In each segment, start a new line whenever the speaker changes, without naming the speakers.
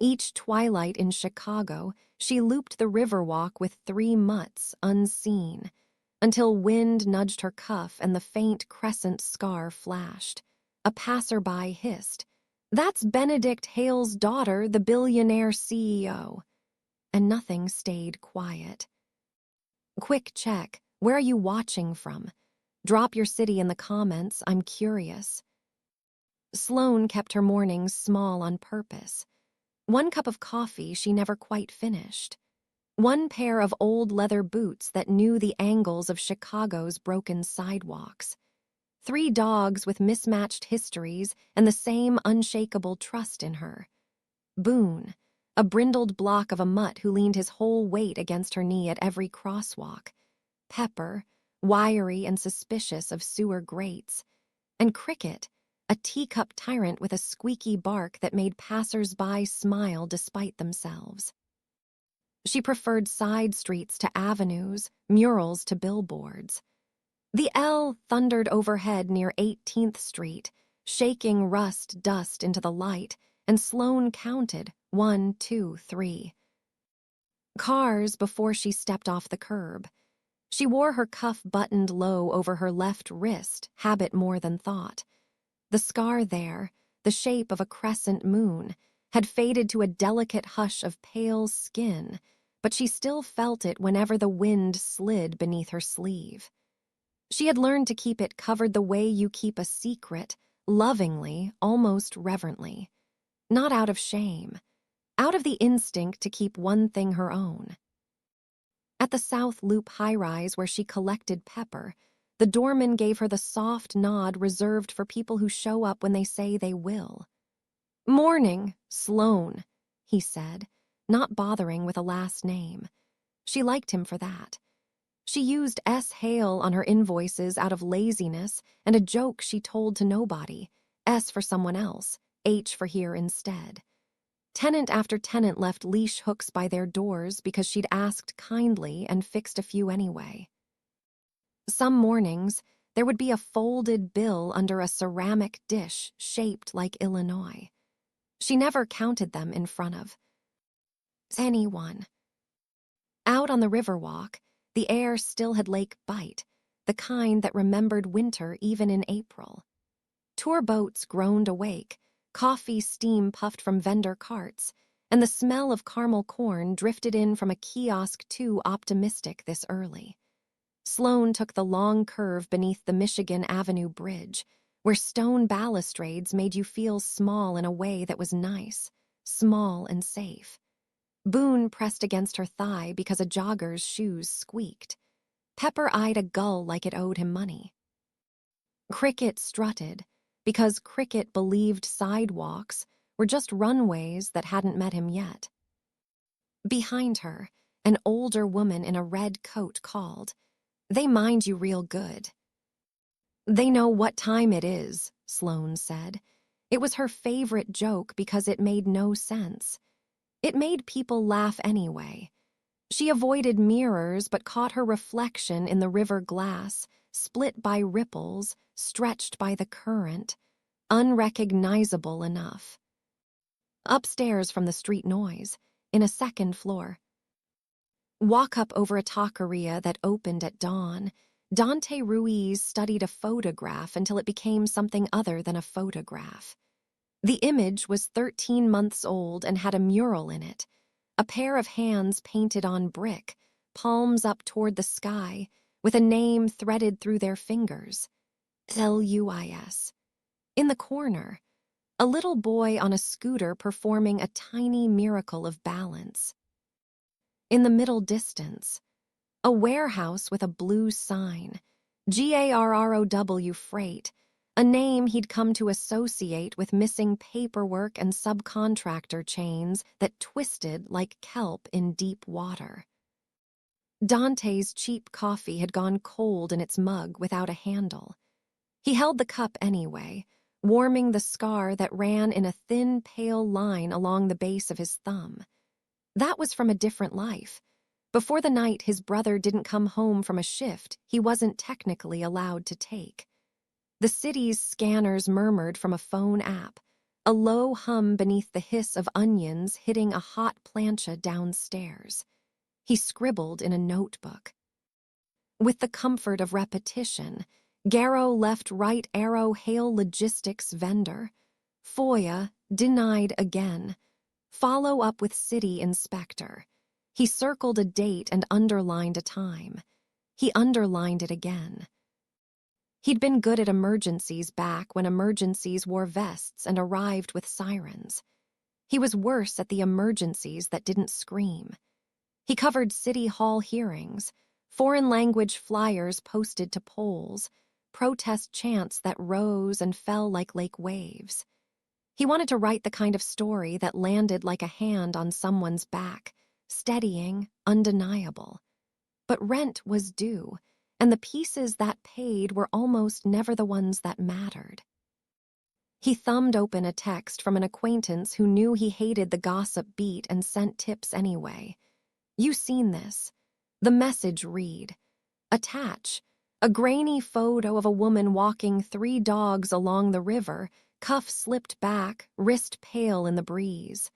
Each twilight in Chicago, she looped the riverwalk with 3 mutts unseen, until wind nudged her cuff and the faint crescent scar flashed. A passerby hissed, "That's Benedict Hale's daughter, the billionaire CEO." And nothing stayed quiet. Quick check, where are you watching from? Drop your city in the comments, I'm curious. Sloane kept her mornings small on purpose. 1 cup of coffee she never quite finished. 1 pair of old leather boots that knew the angles of Chicago's broken sidewalks. 3 dogs with mismatched histories and the same unshakable trust in her. Boone, a brindled block of a mutt who leaned his whole weight against her knee at every crosswalk. Pepper, wiry and suspicious of sewer grates. And Cricket, a teacup tyrant with a squeaky bark that made passers-by smile despite themselves. She preferred side streets to avenues, murals to billboards. The L thundered overhead near 18th Street, shaking rust dust into the light, and Sloane counted 1, 2, 3 cars before she stepped off the curb. She wore her cuff buttoned low over her left wrist, habit more than thought. The scar there, the shape of a crescent moon, had faded to a delicate hush of pale skin, but she still felt it whenever the wind slid beneath her sleeve. She had learned to keep it covered the way you keep a secret, lovingly, almost reverently. Not out of shame, out of the instinct to keep one thing her own. At the South Loop high-rise where she collected pepper, the doorman gave her the soft nod reserved for people who show up when they say they will. "Morning, Sloane," he said, not bothering with a last name. She liked him for that. She used S. Hale on her invoices out of laziness and a joke she told to nobody, S for someone else, H for here instead. Tenant after tenant left leash hooks by their doors because she'd asked kindly and fixed a few anyway. Some mornings, there would be a folded bill under a ceramic dish shaped like Illinois. She never counted them in front of anyone. Out on the Riverwalk, the air still had lake bite, the kind that remembered winter even in April. Tour boats groaned awake, coffee steam puffed from vendor carts, and the smell of caramel corn drifted in from a kiosk too optimistic this early. Sloane took the long curve beneath the Michigan Avenue Bridge, where stone balustrades made you feel small in a way that was nice, small and safe. Boone pressed against her thigh because a jogger's shoes squeaked. Pepper eyed a gull like it owed him money. Cricket strutted because Cricket believed sidewalks were just runways that hadn't met him yet. Behind her, an older woman in a red coat called, "They mind you real good." "They know what time it is," Sloane said. It was her favorite joke because it made no sense. It made people laugh anyway. She avoided mirrors but caught her reflection in the river glass, split by ripples, stretched by the current, unrecognizable enough. Upstairs from the street noise, in a second floor. Walk up over a taqueria that opened at dawn. Dante Ruiz studied a photograph until it became something other than a photograph. The image was 13 months old and had a mural in it, a pair of hands painted on brick, palms up toward the sky, with a name threaded through their fingers. Luis. In the corner, a little boy on a scooter performing a tiny miracle of balance. In the middle distance, a warehouse with a blue sign, GARROW Freight, a name he'd come to associate with missing paperwork and subcontractor chains that twisted like kelp in deep water. Dante's cheap coffee had gone cold in its mug without a handle. He held the cup anyway, warming the scar that ran in a thin, pale line along the base of his thumb. That was from a different life. Before the night his brother didn't come home from a shift he wasn't technically allowed to take. The city's scanners murmured from a phone app, a low hum beneath the hiss of onions hitting a hot plancha downstairs. He scribbled in a notebook. With the comfort of repetition, Garrow left right arrow Hale logistics vendor. FOIA denied again. Follow up with city inspector. He circled a date and underlined a time. He underlined it again. He'd been good at emergencies back when emergencies wore vests and arrived with sirens. He was worse at the emergencies that didn't scream. He covered city hall hearings, foreign language flyers posted to polls, protest chants that rose and fell like lake waves. He wanted to write the kind of story that landed like a hand on someone's back, steadying, undeniable. But rent was due, and the pieces that paid were almost never the ones that mattered. He thumbed open a text from an acquaintance who knew he hated the gossip beat and sent tips anyway. You seen this. The message read, attach, a grainy photo of a woman walking 3 dogs along the river, cuff slipped back, wrist pale in the breeze.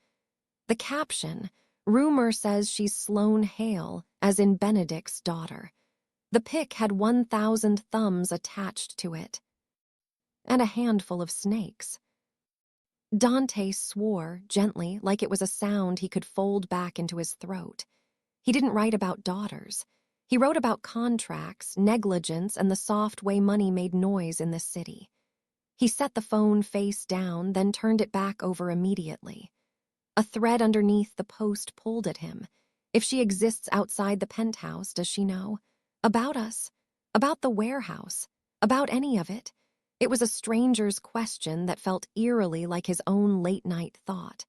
The caption, rumor says she's Sloane Hale, as in Benedict's daughter. The pic had 1,000 thumbs attached to it. And a handful of snakes. Dante swore, gently, like it was a sound he could fold back into his throat. He didn't write about daughters. He wrote about contracts, negligence, and the soft way money made noise in this city. He set the phone face down, then turned it back over immediately. A thread underneath the post pulled at him. If she exists outside the penthouse, does she know? About us? About the warehouse? About any of it? It was a stranger's question that felt eerily like his own late-night thought.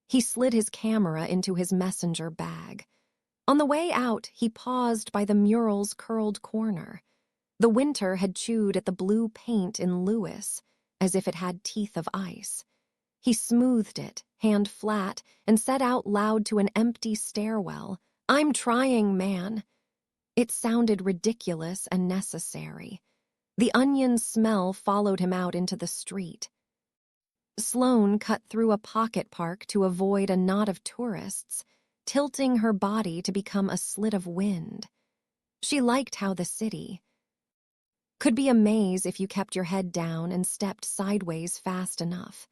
He slid his camera into his messenger bag. On the way out, he paused by the mural's curled corner. The winter had chewed at the blue paint in Lewis, as if it had teeth of ice. He smoothed it, hand flat, and said out loud to an empty stairwell, "I'm trying, man." It sounded ridiculous and necessary. The onion smell followed him out into the street. Sloane cut through a pocket park to avoid a knot of tourists, tilting her body to become a slit of wind. She liked how the city could be a maze if you kept your head down and stepped sideways fast enough.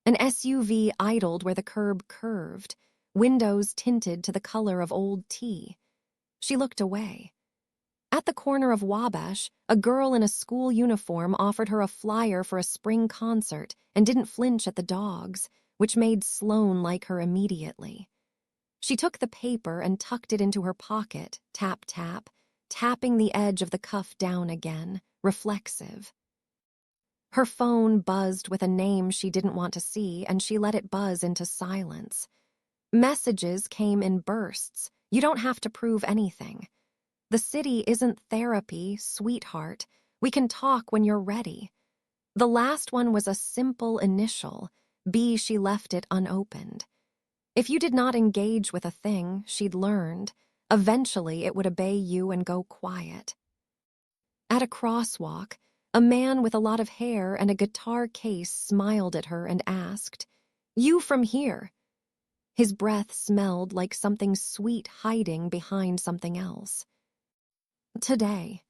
An SUV idled where the curb curved, windows tinted to the color of old tea. She looked away. At the corner of Wabash, a girl in a school uniform offered her a flyer for a spring concert and didn't flinch at the dogs, which made Sloane like her immediately. She took the paper and tucked it into her pocket, tap, tap, tapping the edge of the cuff down again, reflexive. Her phone buzzed with a name she didn't want to see, and she let it buzz into silence. Messages came in bursts. You don't have to prove anything. The city isn't therapy, sweetheart. We can talk when you're ready. The last one was a simple initial. B. She left it unopened. If you did not engage with a thing, she'd learned. Eventually, it would obey you and go quiet. At a crosswalk, a man with a lot of hair and a guitar case smiled at her and asked, "You from here?" His breath smelled like something sweet hiding behind something else. "Today,"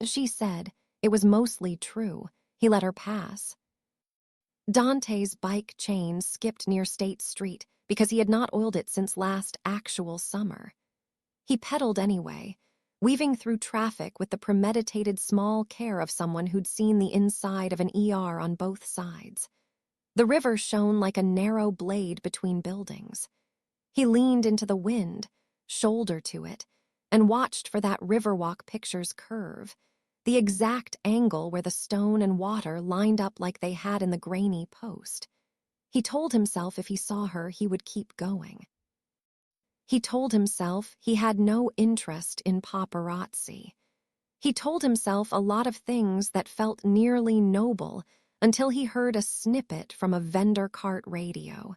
she said. It was mostly true. He let her pass. Dante's bike chain skipped near State Street because he had not oiled it since last actual summer. He pedaled anyway, weaving through traffic with the premeditated small care of someone who'd seen the inside of an ER on both sides. The river shone like a narrow blade between buildings. He leaned into the wind, shoulder to it, and watched for that riverwalk picture's curve, the exact angle where the stone and water lined up like they had in the grainy post. He told himself if he saw her, he would keep going. He told himself he had no interest in paparazzi. He told himself a lot of things that felt nearly noble until he heard a snippet from a vendor cart radio.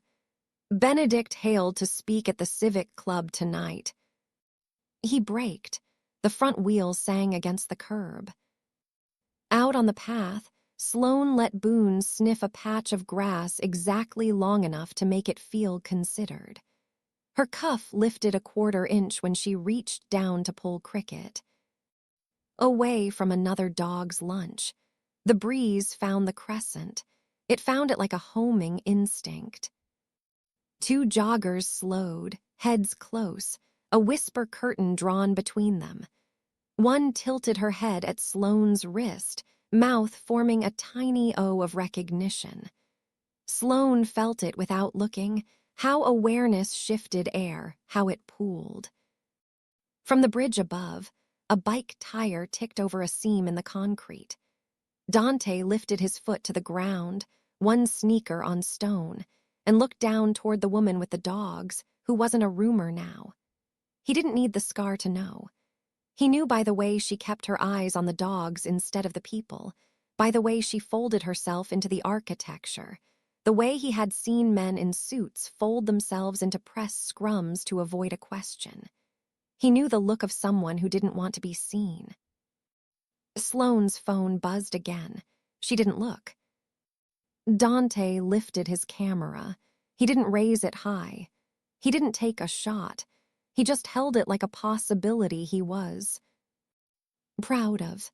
Benedict Hale to speak at the Civic Club tonight. He braked. The front wheel sang against the curb. Out on the path, Sloane let Boone sniff a patch of grass exactly long enough to make it feel considered. Her cuff lifted a quarter-inch when she reached down to pull Cricket away from another dog's lunch. The breeze found the crescent. It found it like a homing instinct. Two joggers slowed, heads close, a whisper curtain drawn between them. One tilted her head at Sloane's wrist, mouth forming a tiny O of recognition. Sloane felt it without looking, how awareness shifted air, how it pooled. From the bridge above, a bike tire ticked over a seam in the concrete. Dante lifted his foot to the ground, one sneaker on stone, and looked down toward the woman with the dogs, who wasn't a rumor now. He didn't need the scar to know. He knew by the way she kept her eyes on the dogs instead of the people, by the way she folded herself into the architecture, the way he had seen men in suits fold themselves into press scrums to avoid a question. He knew the look of someone who didn't want to be seen. Sloane's phone buzzed again. She didn't look. Dante lifted his camera. He didn't raise it high. He didn't take a shot. He just held it like a possibility he was proud of.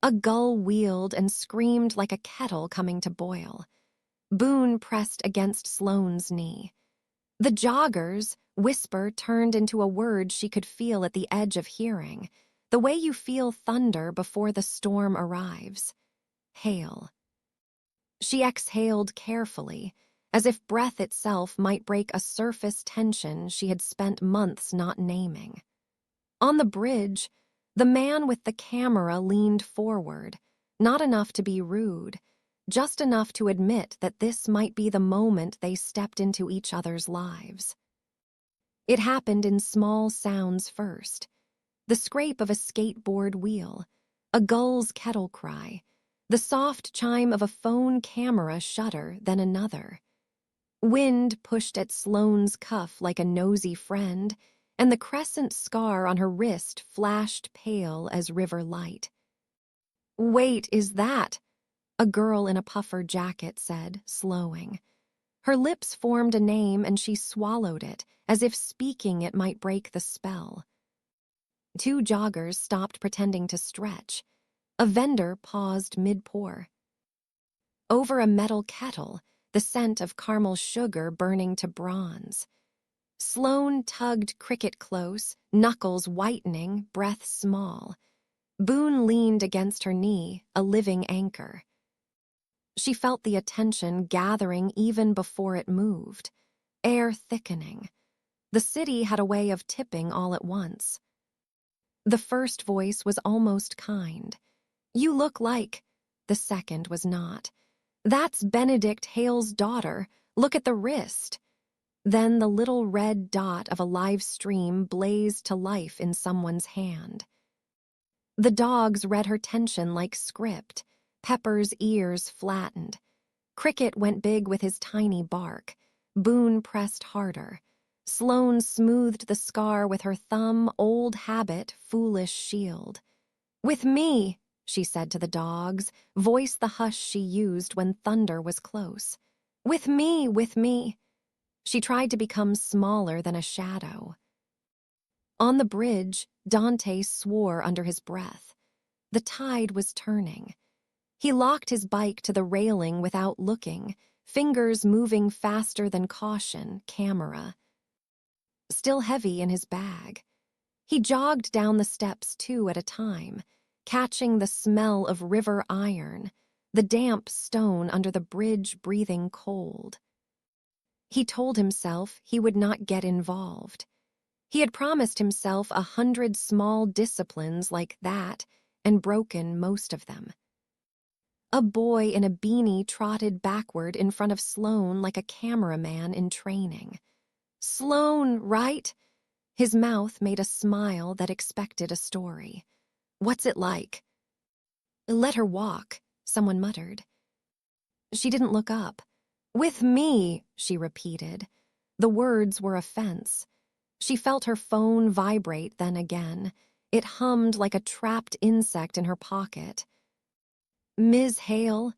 A gull wheeled and screamed like a kettle coming to boil. Boone pressed against Sloane's knee. The joggers' whisper turned into a word she could feel at the edge of hearing, the way you feel thunder before the storm arrives. Hail. She exhaled carefully, as if breath itself might break a surface tension she had spent months not naming. On the bridge, the man with the camera leaned forward, not enough to be rude, just enough to admit that this might be the moment they stepped into each other's lives. It happened in small sounds first. The scrape of a skateboard wheel, a gull's kettle cry, the soft chime of a phone camera shutter, then another. Wind pushed at Sloane's cuff like a nosy friend, and the crescent scar on her wrist flashed pale as river light. "Wait, is that?" a girl in a puffer jacket said, slowing. Her lips formed a name and she swallowed it, as if speaking it might break the spell. Two joggers stopped pretending to stretch. A vendor paused mid-pour. Over a metal kettle, the scent of caramel sugar burning to bronze. Sloane tugged Cricket close, knuckles whitening, breath small. Boone leaned against her knee, a living anchor. She felt the attention gathering even before it moved, air thickening. The city had a way of tipping all at once. The first voice was almost kind. "You look like..." The second was not. "That's Benedict Hale's daughter. Look at the wrist." Then the little red dot of a live stream blazed to life in someone's hand. The dogs read her tension like script. Pepper's ears flattened. Cricket went big with his tiny bark. Boone pressed harder. Sloane smoothed the scar with her thumb, old habit, foolish shield. "With me," she said to the dogs, voice the hush she used when thunder was close. "With me, with me." She tried to become smaller than a shadow. On the bridge, Dante swore under his breath. The tide was turning. He locked his bike to the railing without looking, fingers moving faster than caution, camera still heavy in his bag. He jogged down the steps two at a time, catching the smell of river iron, the damp stone under the bridge breathing cold. He told himself he would not get involved. He had promised himself 100 small disciplines like that and broken most of them. A boy in a beanie trotted backward in front of Sloane like a cameraman in training. "Sloane, right?" His mouth made a smile that expected a story. "What's it like?" "Let her walk," someone muttered. She didn't look up. "With me," she repeated. The words were offense. She felt her phone vibrate then again. It hummed like a trapped insect in her pocket. Ms. Hale,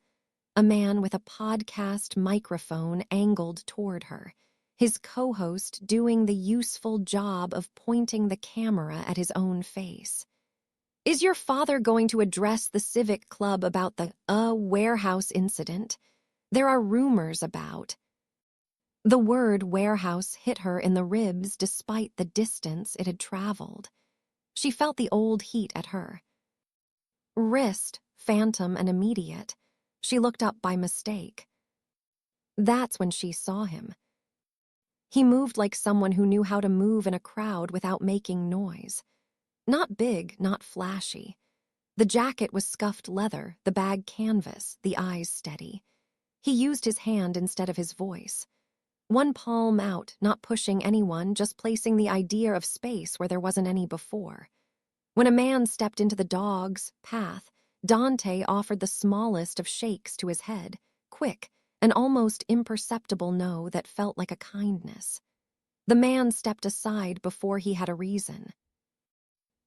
a man with a podcast microphone angled toward her, his co-host doing the useful job of pointing the camera at his own face. Is your father going to address the Civic Club about the warehouse incident? There are rumors about. The word warehouse hit her in the ribs despite the distance it had traveled. She felt the old heat at her. Wrist, phantom and immediate. She looked up by mistake. That's when she saw him. He moved like someone who knew how to move in a crowd without making noise. Not big, not flashy. The jacket was scuffed leather, the bag canvas, the eyes steady. He used his hand instead of his voice. One palm out, not pushing anyone, just placing the idea of space where there wasn't any before. When a man stepped into the dog's path, Dante offered the smallest of shakes to his head, quick, an almost imperceptible no that felt like a kindness. The man stepped aside before he had a reason.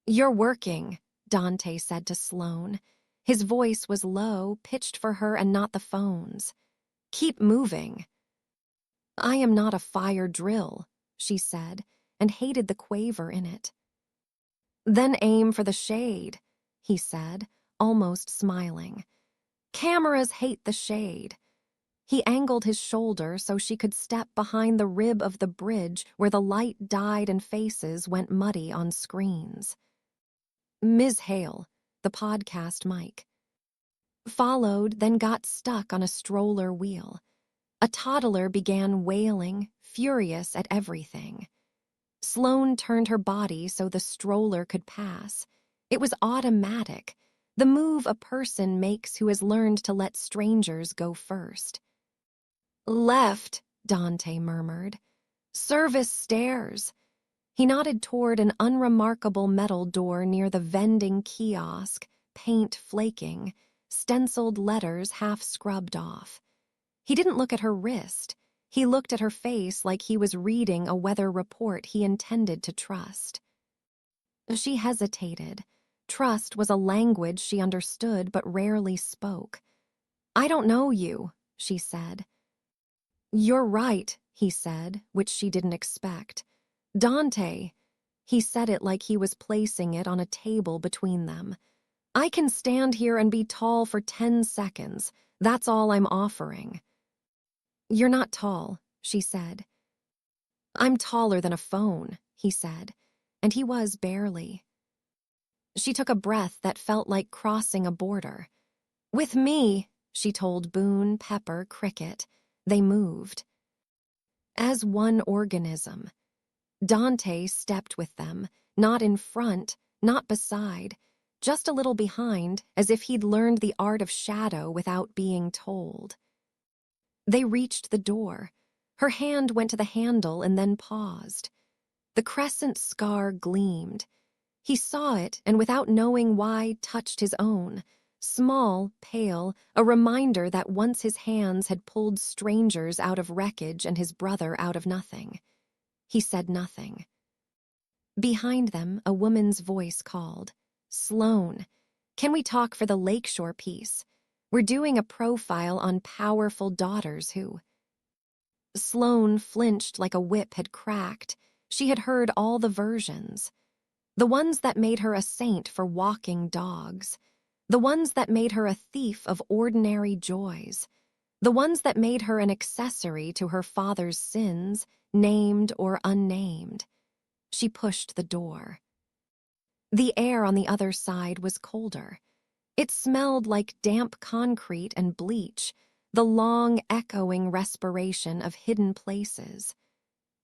"You're working," Dante said to Sloane. His voice was low, pitched for her and not the phone's. "Keep moving." "I am not a fire drill," she said, and hated the quaver in it. "Then aim for the shade," he said, almost smiling. "Cameras hate the shade." He angled his shoulder so she could step behind the rib of the bridge where the light died and faces went muddy on screens. Ms. Hale, the podcast mic. Followed, then got stuck on a stroller wheel. A toddler began wailing, furious at everything. Sloane turned her body so the stroller could pass. It was automatic, the move a person makes who has learned to let strangers go first. "Left," Dante murmured. "Service stairs." He nodded toward an unremarkable metal door near the vending kiosk, paint flaking, stenciled letters half scrubbed off. He didn't look at her wrist. He looked at her face like he was reading a weather report he intended to trust. She hesitated. Trust was a language she understood but rarely spoke. "I don't know you," she said. "You're right," he said, which she didn't expect. "Dante." He said it like he was placing it on a table between them. "I can stand here and be tall for 10 seconds. That's all I'm offering." "You're not tall," she said. "I'm taller than a phone," he said, and he was barely. She took a breath that felt like crossing a border. "With me," she told Boone, Pepper, Cricket. They moved. As one organism. Dante stepped with them, not in front, not beside, just a little behind, as if he'd learned the art of shadow without being told. They reached the door. Her hand went to the handle and then paused. The crescent scar gleamed. He saw it and without knowing why touched his own. Small, pale, a reminder that once his hands had pulled strangers out of wreckage and his brother out of nothing. He said nothing. Behind them, a woman's voice called, "Sloane, can we talk for the Lakeshore piece? We're doing a profile on powerful daughters who..." Sloane flinched like a whip had cracked. She had heard all the versions. The ones that made her a saint for walking dogs. The ones that made her a thief of ordinary joys. The ones that made her an accessory to her father's sins, named or unnamed. She pushed the door. The air on the other side was colder. It smelled like damp concrete and bleach, the long, echoing respiration of hidden places.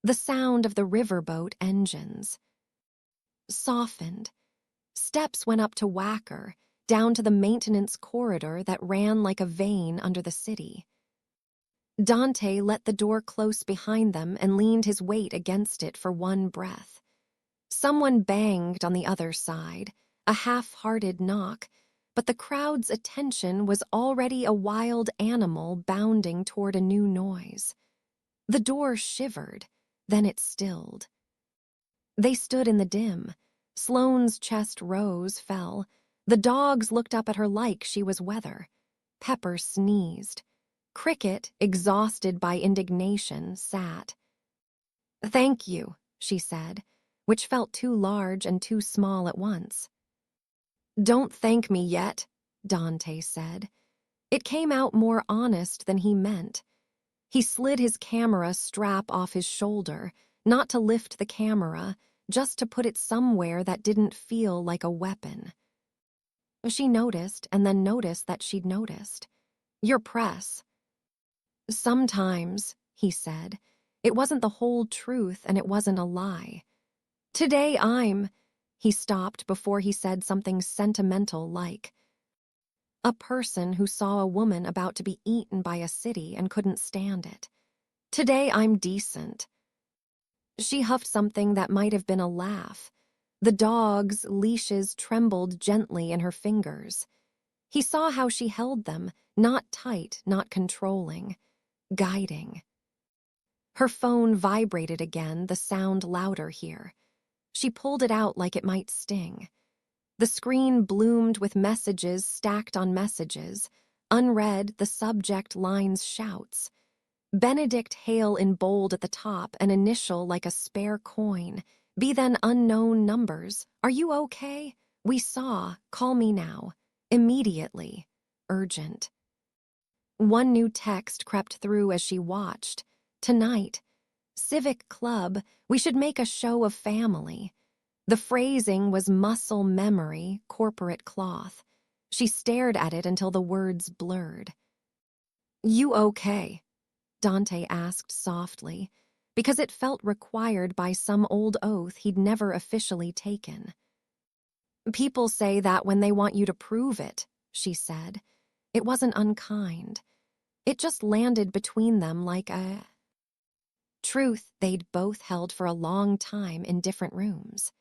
The sound of the riverboat engines. Softened. Steps went up to Wacker, down to the maintenance corridor that ran like a vein under the city. Dante let the door close behind them and leaned his weight against it for one breath. Someone banged on the other side, a half-hearted knock, but the crowd's attention was already a wild animal bounding toward a new noise. The door shivered, then it stilled. They stood in the dim. Sloane's chest rose, fell. The dogs looked up at her like she was weather. Pepper sneezed. Cricket, exhausted by indignation, sat. "Thank you," she said, which felt too large and too small at once. "Don't thank me yet," Dante said. It came out more honest than he meant. He slid his camera strap off his shoulder, not to lift the camera, just to put it somewhere that didn't feel like a weapon. She noticed and then noticed that she'd noticed. "Your press." "Sometimes," he said. It wasn't the whole truth and it wasn't a lie. "Today I'm—" He stopped before he said something sentimental like, "a person who saw a woman about to be eaten by a city and couldn't stand it. Today I'm decent." She huffed something that might have been a laugh. The dog's leashes trembled gently in her fingers. He saw how she held them, not tight, not controlling, guiding. Her phone vibrated again, the sound louder here. She pulled it out like it might sting. The screen bloomed with messages stacked on messages. Unread, the subject line's shouts. Benedict Hale in bold at the top, an initial like a spare coin. Be then unknown numbers. "Are you okay? We saw. Call me now. Immediately. Urgent." One new text crept through as she watched. "Tonight. Civic Club. We should make a show of family." The phrasing was muscle memory, corporate cloth. She stared at it until the words blurred. "You okay?" Dante asked softly, because it felt required by some old oath he'd never officially taken. "People say that when they want you to prove it," she said. It wasn't unkind. It just landed between them like a truth they'd both held for a long time in different rooms.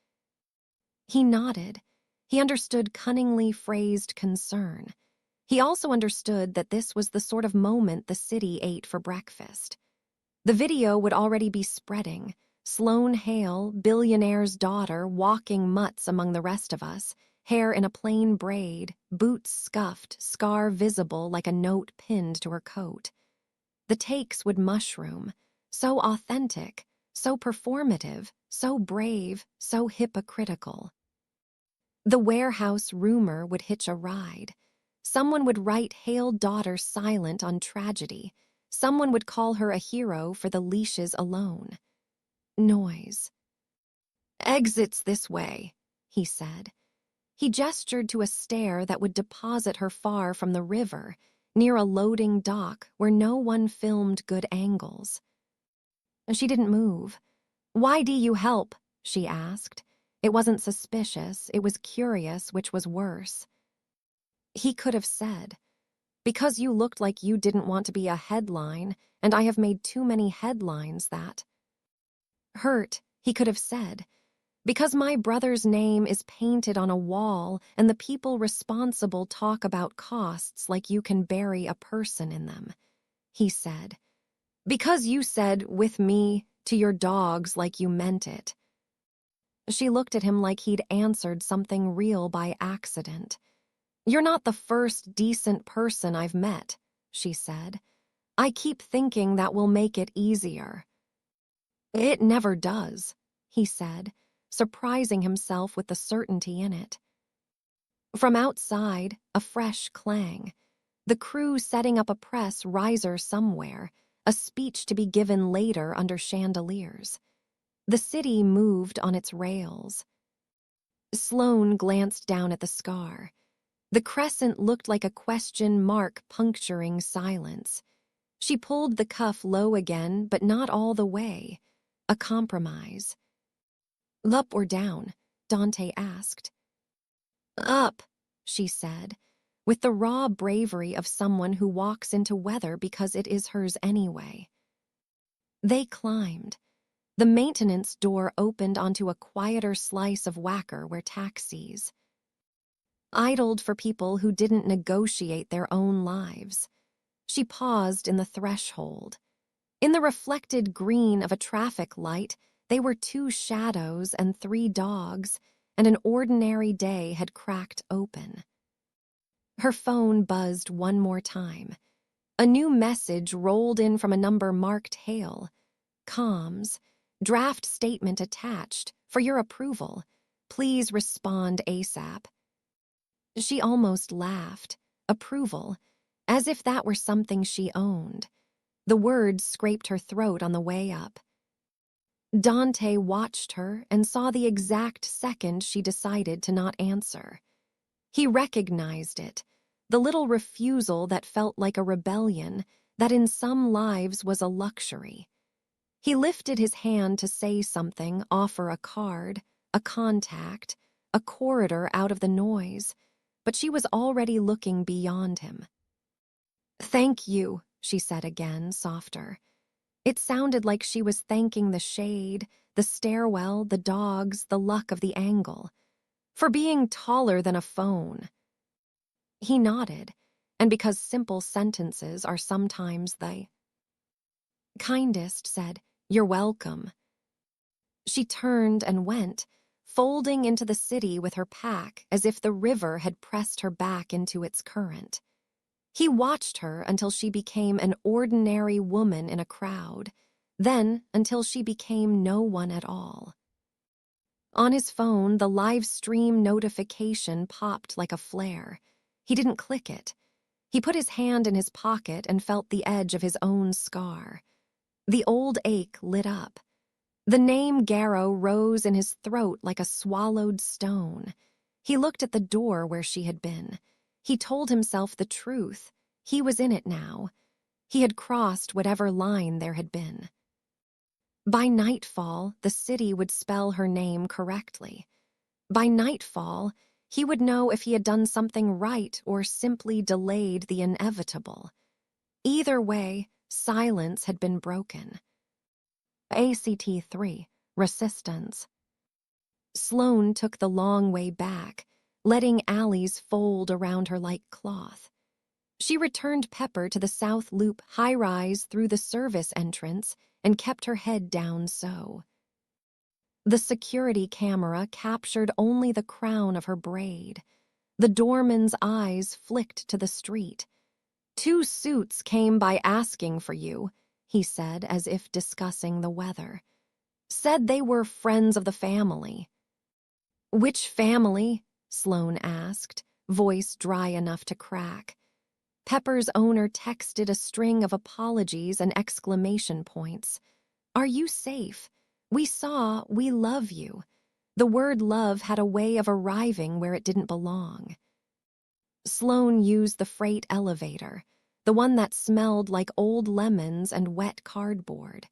He nodded. He understood cunningly phrased concern. He also understood that this was the sort of moment the city ate for breakfast. The video would already be spreading. Sloane Hale, Billionaire's daughter, walking mutts among the rest of us, hair in a plain braid, boots scuffed, scar visible like a note pinned to her coat. The takes would mushroom, so authentic, so performative, so brave, so hypocritical. The warehouse rumor would hitch a ride. Someone would write Hale daughter silent on tragedy. Someone would call her a hero for the leashes alone. Noise. "Exits this way," he said. He gestured to a stair that would deposit her far from the river, near a loading dock where no one filmed good angles. She didn't move. "Why do you help?" she asked. It wasn't suspicious, it was curious, which was worse. He could have said, "Because you looked like you didn't want to be a headline, and I have made too many headlines that." Hurt, he could have said, "Because my brother's name is painted on a wall and the people responsible talk about costs like you can bury a person in them." He said, "Because you said, 'with me,' to your dogs like you meant it." She looked at him like he'd answered something real by accident. "You're not the first decent person I've met," she said. "I keep thinking that will make it easier." "It never does," he said, surprising himself with the certainty in it. From outside, a fresh clang. The crew setting up a press riser somewhere, a speech to be given later under chandeliers. The city moved on its rails. Sloane glanced down at the scar. The crescent looked like a question mark puncturing silence. She pulled the cuff low again, but not all the way. A compromise. "Up or down?" Dante asked. "Up," she said, with the raw bravery of someone who walks into weather because it is hers anyway. They climbed. The maintenance door opened onto a quieter slice of Wacker where taxis idled for people who didn't negotiate their own lives. She paused in the threshold. In the reflected green of a traffic light, they were 2 shadows and 3 dogs, and an ordinary day had cracked open. Her phone buzzed one more time. A new message rolled in from a number marked Hale. Comms. Draft statement attached. For your approval. Please respond ASAP. She almost laughed. Approval. As if that were something she owned. The words scraped her throat on the way up. Dante watched her and saw the exact second she decided to not answer. He recognized it, the little refusal that felt like a rebellion, that in some lives was a luxury. He lifted his hand to say something, offer a card, a contact, a corridor out of the noise, but she was already looking beyond him. "Thank you," she said again, softer. It sounded like she was thanking the shade, the stairwell, the dogs, the luck of the angle, for being taller than a phone. He nodded, and because simple sentences are sometimes the kindest, said, "You're welcome." She turned and went, folding into the city with her pack as if the river had pressed her back into its current. He watched her until she became an ordinary woman in a crowd, then until she became no one at all. On his phone, the live stream notification popped like a flare. He didn't click it. He put his hand in his pocket and felt the edge of his own scar. The old ache lit up. The name Garrow rose in his throat like a swallowed stone. He looked at the door where she had been. He told himself the truth. He was in it now. He had crossed whatever line there had been. By nightfall, the city would spell her name correctly. By nightfall, he would know if he had done something right or simply delayed the inevitable. Either way, silence had been broken. ACT-3, resistance. Sloane took the long way back, letting alleys fold around her like cloth. She returned Pepper to the South Loop high-rise through the service entrance and kept her head down so. The security camera captured only the crown of her braid. The doorman's eyes flicked to the street. "2 suits came by asking for you," he said as if discussing the weather. "Said they were friends of the family." "Which family?" Sloane asked, voice dry enough to crack. Pepper's owner texted a string of apologies and exclamation points. "Are you safe? We saw, we love you." The word love had a way of arriving where it didn't belong. Sloane used the freight elevator, the one that smelled like old lemons and wet cardboard.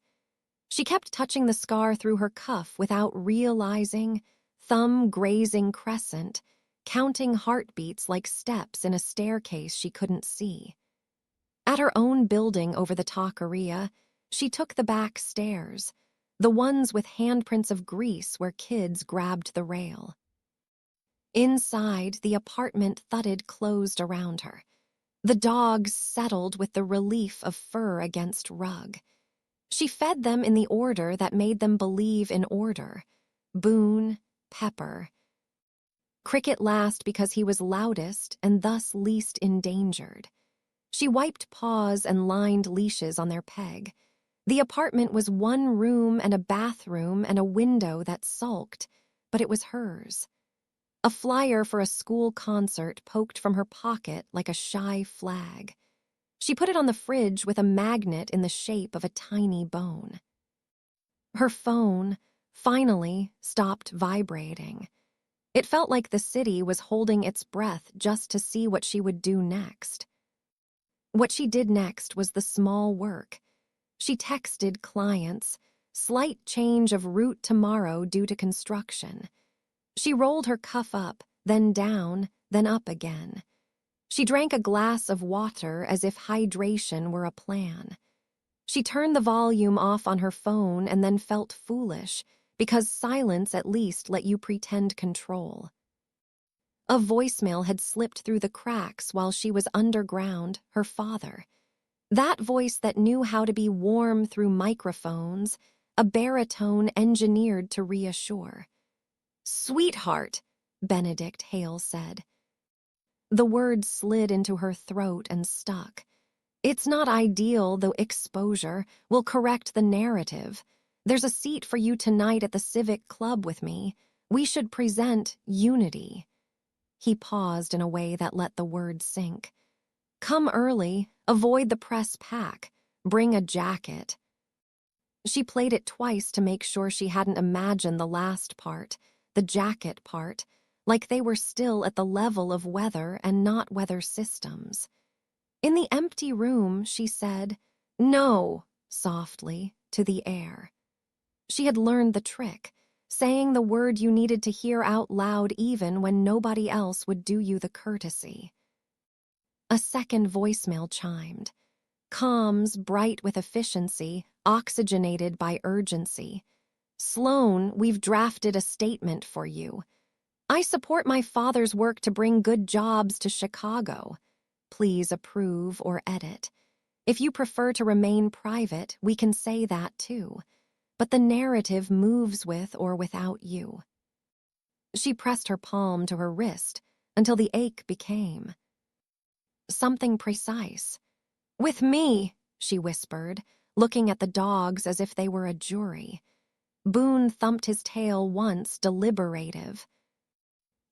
She kept touching the scar through her cuff without realizing, thumb grazing crescent, counting heartbeats like steps in a staircase she couldn't see. At her own building over the taqueria, she took the back stairs, the ones with handprints of grease where kids grabbed the rail. Inside, the apartment thudded closed around her. The dogs settled with the relief of fur against rug. She fed them in the order that made them believe in order. Boone, Pepper. Cricket last because he was loudest and thus least endangered. She wiped paws and lined leashes on their peg. The apartment was 1 room and a bathroom and a window that sulked, but it was hers. A flyer for a school concert poked from her pocket like a shy flag. She put it on the fridge with a magnet in the shape of a tiny bone. Her phone, finally, stopped vibrating. It felt like the city was holding its breath just to see what she would do next. What she did next was the small work. She texted clients, slight change of route tomorrow due to construction. She rolled her cuff up, then down, then up again. She drank a glass of water as if hydration were a plan. She turned the volume off on her phone and then felt foolish, because silence at least let you pretend control. A voicemail had slipped through the cracks while she was underground, her father. That voice that knew how to be warm through microphones, a baritone engineered to reassure. "Sweetheart," Benedict Hale said. The word slid into her throat and stuck. It's not ideal, though exposure will correct the narrative. There's a seat for you tonight at the Civic Club with me. We should present unity. He paused in a way that let the word sink. Come early, avoid the press pack, bring a jacket. She played it twice to make sure she hadn't imagined the last part, the jacket part, like they were still at the level of weather and not weather systems. In the empty room, she said, "No," softly, to the air. She had learned the trick, saying the word you needed to hear out loud even when nobody else would do you the courtesy. A second voicemail chimed. Comms, bright with efficiency, oxygenated by urgency. Sloan, we've drafted a statement for you. I support my father's work to bring good jobs to Chicago. Please approve or edit. If you prefer to remain private, we can say that too. But the narrative moves with or without you. She pressed her palm to her wrist until the ache became something precise. With me, she whispered, looking at the dogs as if they were a jury. Boone thumped his tail once, deliberative.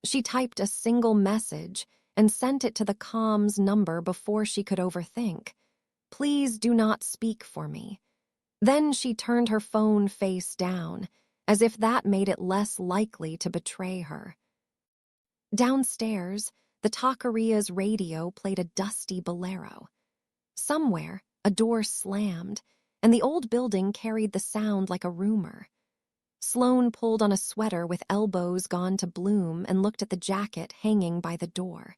She typed a single message and sent it to the comms number before she could overthink. Please do not speak for me. Then she turned her phone face down, as if that made it less likely to betray her. Downstairs, the taqueria's radio played a dusty bolero. Somewhere, a door slammed, and the old building carried the sound like a rumor. Sloan pulled on a sweater with elbows gone to bloom and looked at the jacket hanging by the door.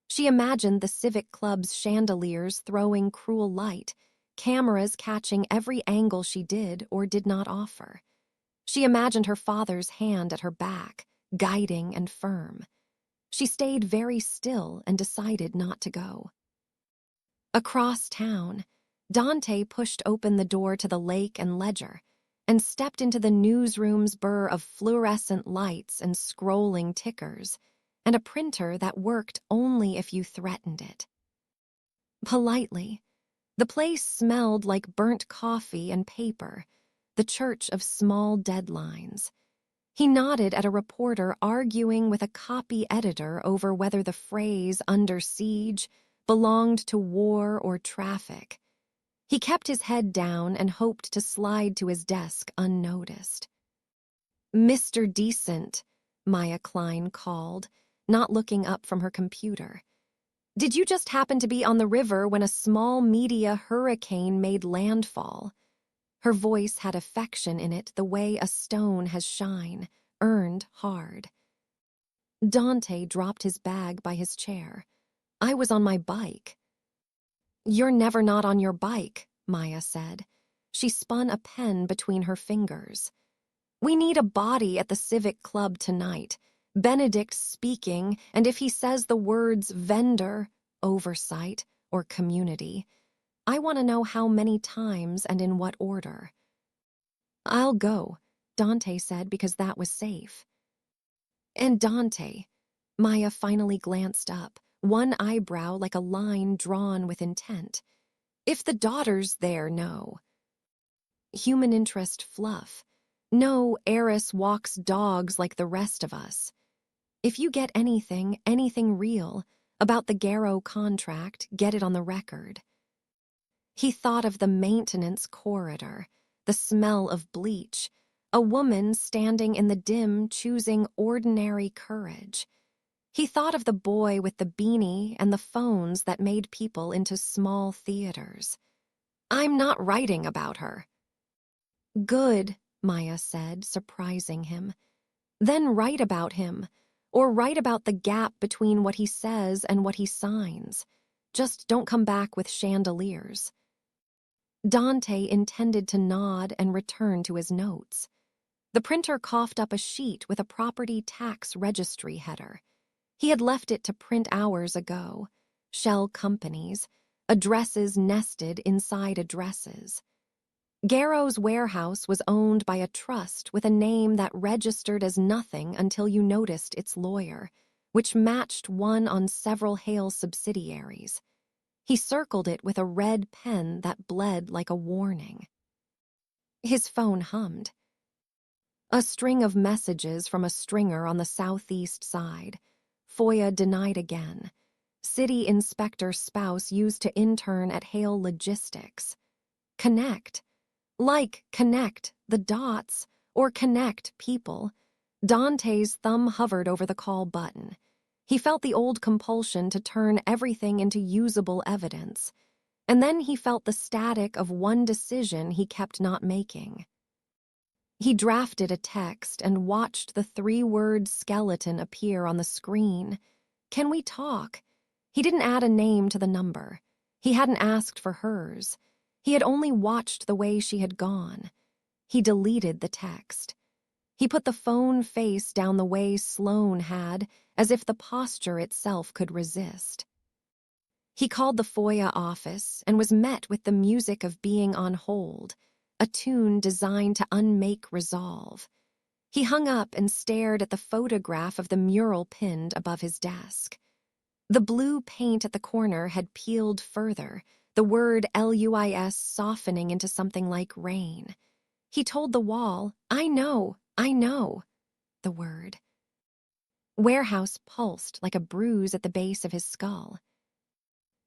She imagined the Civic Club's chandeliers throwing cruel light, cameras catching every angle she did or did not offer. She imagined her father's hand at her back, guiding and firm. She stayed very still and decided not to go. Across town, Dante pushed open the door to the Lake and Ledger and stepped into the newsroom's burr of fluorescent lights and scrolling tickers, and a printer that worked only if you threatened it. Politely, the place smelled like burnt coffee and paper, the church of small deadlines. He nodded at a reporter arguing with a copy editor over whether the phrase "under siege" belonged to war or traffic. He kept his head down and hoped to slide to his desk unnoticed. "Mr. Decent," Maya Klein called, not looking up from her computer. "Did you just happen to be on the river when a small media hurricane made landfall?" Her voice had affection in it the way a stone has shine, earned hard. Dante dropped his bag by his chair. "I was on my bike." "You're never not on your bike," Maya said. She spun a pen between her fingers. "We need a body at the Civic Club tonight. Benedict's speaking, and if he says the words vendor, oversight, or community, I want to know how many times and in what order." "I'll go," Dante said, because that was safe. "And Dante," Maya finally glanced up, one eyebrow like a line drawn with intent. "If the daughters there know." Human interest fluff. No heiress walks dogs like the rest of us. If you get anything real, about the Garrow contract, get it on the record. He thought of the maintenance corridor, the smell of bleach, a woman standing in the dim choosing ordinary courage. He thought of the boy with the beanie and the phones that made people into small theaters. "I'm not writing about her." "Good," Maya said, surprising him. "Then write about him, or write about the gap between what he says and what he signs. Just don't come back with chandeliers." Dante intended to nod and return to his notes. The printer coughed up a sheet with a property tax registry header. He had left it to print hours ago. Shell companies, addresses nested inside addresses. Garrow's warehouse was owned by a trust with a name that registered as nothing until you noticed its lawyer, which matched one on several Hale subsidiaries. He circled it with a red pen that bled like a warning. His phone hummed. A string of messages from a stringer on the southeast side. FOIA denied again. City inspector's spouse used to intern at Hale Logistics. Connect. Like connect the dots or connect people. Dante's thumb hovered over the call button. He felt the old compulsion to turn everything into usable evidence. And then he felt the static of one decision he kept not making. He drafted a text and watched the three-word skeleton appear on the screen. Can we talk? He didn't add a name to the number. He hadn't asked for hers. He had only watched the way she had gone. He deleted the text. He put the phone face down the way Sloane had, as if the posture itself could resist. He called the FOIA office and was met with the music of being on hold, a tune designed to unmake resolve. He hung up and stared at the photograph of the mural pinned above his desk. The blue paint at the corner had peeled further, the word LUIS softening into something like rain. He told the wall, I know, the word. Warehouse pulsed like a bruise at the base of his skull.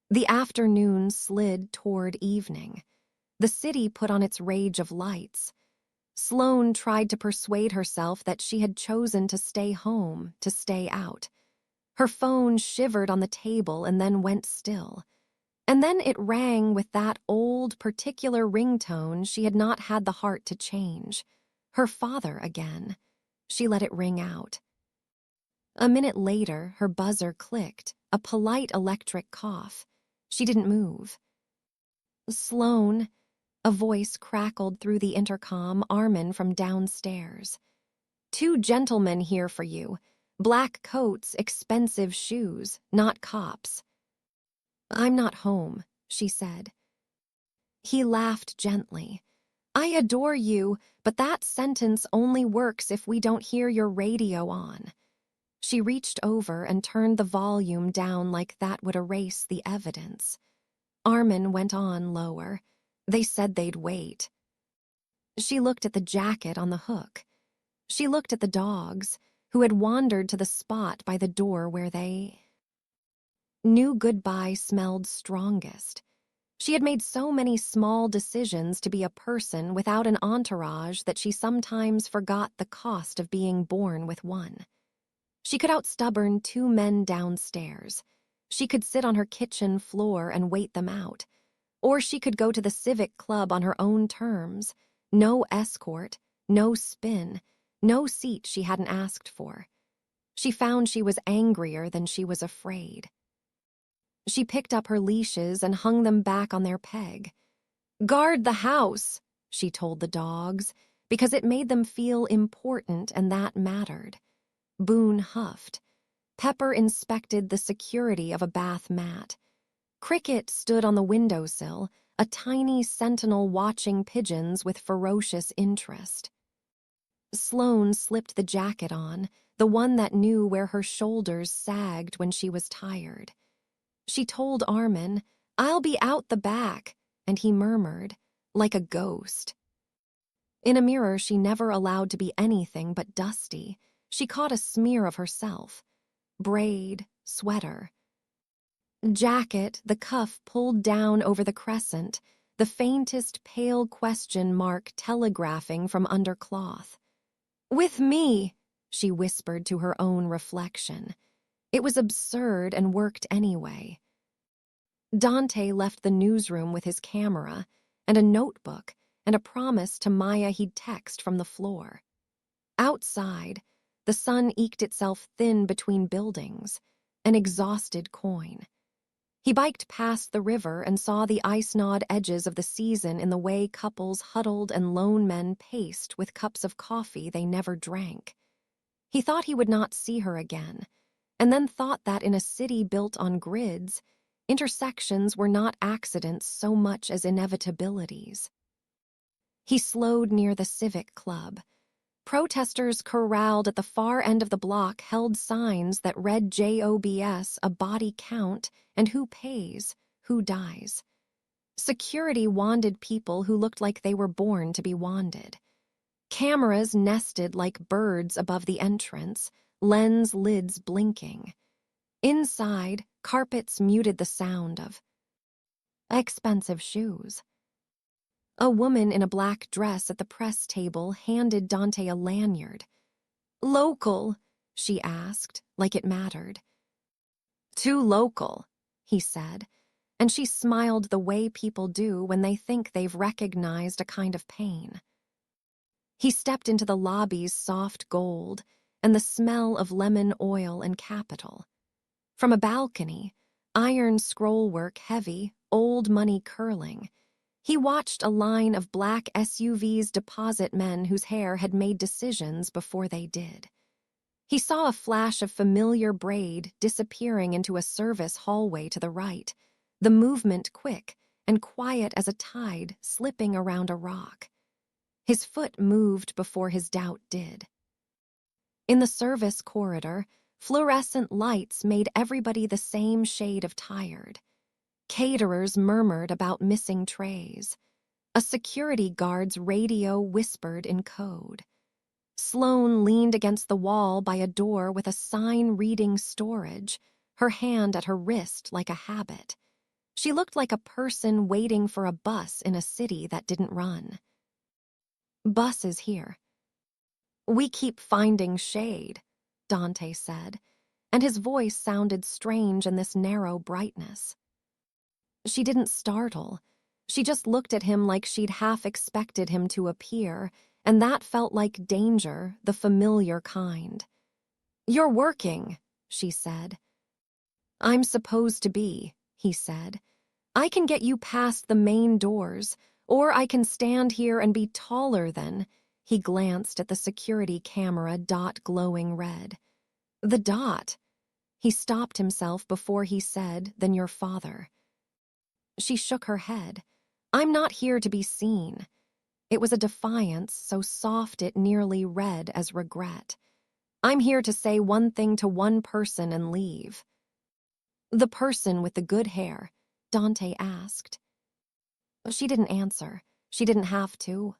The afternoon slid toward evening. The city put on its rage of lights. Sloane tried to persuade herself that she had chosen to stay home, to stay out. Her phone shivered on the table and then went still. And then it rang with that old, particular ringtone she had not had the heart to change. Her father again. She let it ring out. A minute later, her buzzer clicked, a polite electric cough. She didn't move. Sloane, a voice crackled through the intercom, Armin from downstairs. 2 gentlemen here for you. Black coats, expensive shoes, not cops. I'm not home, she said. He laughed gently. I adore you, but that sentence only works if we don't hear your radio on. She reached over and turned the volume down like that would erase the evidence. Armin went on lower. They said they'd wait. She looked at the jacket on the hook. She looked at the dogs, who had wandered to the spot by the door where they knew goodbye smelled strongest. She had made so many small decisions to be a person without an entourage that she sometimes forgot the cost of being born with one. She could out-stubborn 2 men downstairs. She could sit on her kitchen floor and wait them out. Or she could go to the civic club on her own terms. No escort, no spin, no seat she hadn't asked for. She found she was angrier than she was afraid. She picked up her leashes and hung them back on their peg. Guard the house, she told the dogs, because it made them feel important and that mattered. Boone huffed. Pepper inspected the security of a bath mat. Cricket stood on the windowsill, a tiny sentinel watching pigeons with ferocious interest. Sloane slipped the jacket on, the one that knew where her shoulders sagged when she was tired. She told Armin, I'll be out the back, and he murmured, like a ghost. In a mirror she never allowed to be anything but dusty, she caught a smear of herself. Braid, sweater. Jacket, the cuff pulled down over the crescent, the faintest pale question mark telegraphing from under cloth. With me, she whispered to her own reflection. It was absurd and worked anyway. Dante left the newsroom with his camera and a notebook and a promise to Maya he'd text from the floor. Outside, the sun eked itself thin between buildings, an exhausted coin. He biked past the river and saw the ice-gnawed edges of the season in the way couples huddled and lone men paced with cups of coffee they never drank. He thought he would not see her again, and then thought that in a city built on grids, intersections were not accidents so much as inevitabilities. He slowed near the Civic Club. Protesters corralled at the far end of the block held signs that read JOBS, a body count, and who pays, who dies. Security wanded people who looked like they were born to be wanded. Cameras nested like birds above the entrance, lens lids blinking. Inside, carpets muted the sound of expensive shoes. A woman in a black dress at the press table handed Dante a lanyard. "Local?" she asked, like it mattered. "Too local," he said, and she smiled the way people do when they think they've recognized a kind of pain. He stepped into the lobby's soft gold and the smell of lemon oil and capital. From a balcony, iron scrollwork heavy, old money curling, he watched a line of black SUVs deposit men whose hair had made decisions before they did. He saw a flash of familiar braid disappearing into a service hallway to the right, the movement quick and quiet as a tide slipping around a rock. His foot moved before his doubt did. In the service corridor, fluorescent lights made everybody the same shade of tired. Caterers murmured about missing trays. A security guard's radio whispered in code. Sloane leaned against the wall by a door with a sign reading storage, her hand at her wrist like a habit. She looked like a person waiting for a bus in a city that didn't run. "Bus is here." "We keep finding shade," Dante said, and his voice sounded strange in this narrow brightness. She didn't startle. She just looked at him like she'd half expected him to appear, and that felt like danger, the familiar kind. "You're working," she said. "I'm supposed to be," he said. "I can get you past the main doors, or I can stand here and be taller than—" He glanced at the security camera dot glowing red. "The dot." He stopped himself before he said, "Than your father." She shook her head. "I'm not here to be seen." It was a defiance so soft it nearly read as regret. "I'm here to say one thing to one person and leave." "The person with the good hair?" Dante asked. She didn't answer. She didn't have to.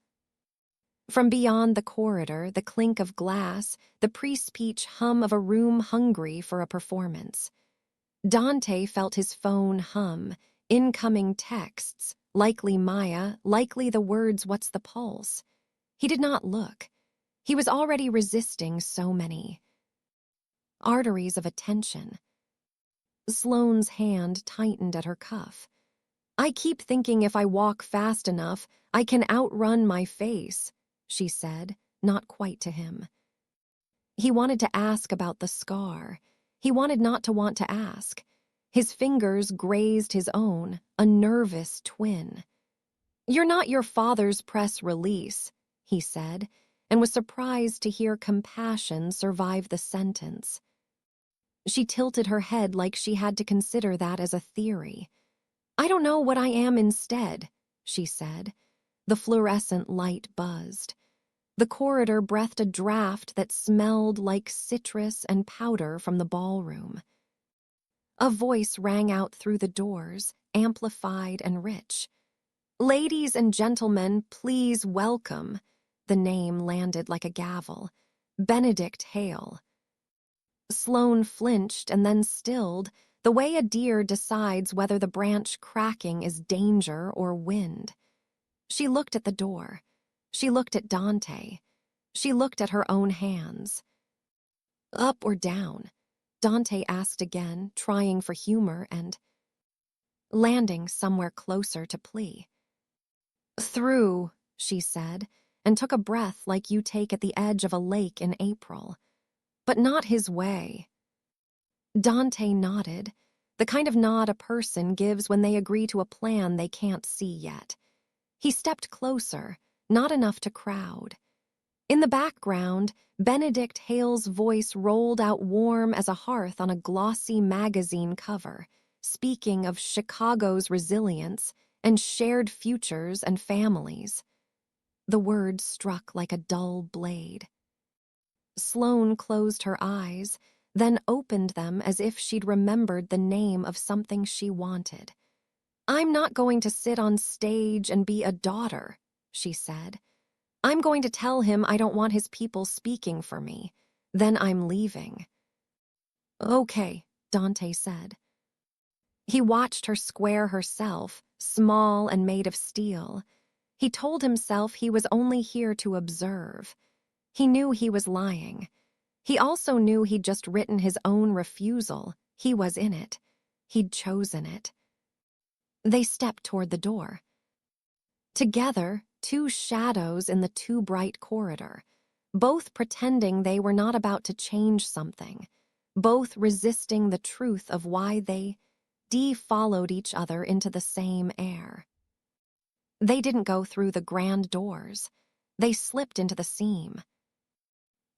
From beyond the corridor, the clink of glass, the pre-speech hum of a room hungry for a performance. Dante felt his phone hum, incoming texts, likely Maya, likely the words "What's the pulse?" He did not look. He was already resisting so many. Arteries of attention. Sloane's hand tightened at her cuff. "I keep thinking if I walk fast enough, I can outrun my face," she said, not quite to him. He wanted to ask about the scar. He wanted not to want to ask. His fingers grazed his own, a nervous twin. "You're not your father's press release," he said, and was surprised to hear compassion survive the sentence. She tilted her head like she had to consider that as a theory. "I don't know what I am instead," she said. The fluorescent light buzzed. The corridor breathed a draft that smelled like citrus and powder from the ballroom. A voice rang out through the doors, amplified and rich. "Ladies and gentlemen, please welcome." The name landed like a gavel. "Benedict Hale." Sloane flinched and then stilled, the way a deer decides whether the branch cracking is danger or wind. She looked at the door. She looked at Dante. She looked at her own hands. "Up or down?" Dante asked again, trying for humor and landing somewhere closer to plea. "Through," she said, and took a breath like you take at the edge of a lake in April. "But not his way." Dante nodded, the kind of nod a person gives when they agree to a plan they can't see yet. He stepped closer, not enough to crowd. In the background, Benedict Hale's voice rolled out warm as a hearth on a glossy magazine cover, speaking of Chicago's resilience and shared futures and families. The words struck like a dull blade. Sloane closed her eyes, then opened them as if she'd remembered the name of something she wanted. "I'm not going to sit on stage and be a daughter," she said. "I'm going to tell him I don't want his people speaking for me. Then I'm leaving." "Okay," Dante said. He watched her square herself, small and made of steel. He told himself he was only here to observe. He knew he was lying. He also knew he'd just written his own refusal. He was in it. He'd chosen it. They stepped toward the door. Together, two shadows in the too-bright corridor, both pretending they were not about to change something, both resisting the truth of why they followed each other into the same air. They didn't go through the grand doors. They slipped into the seam.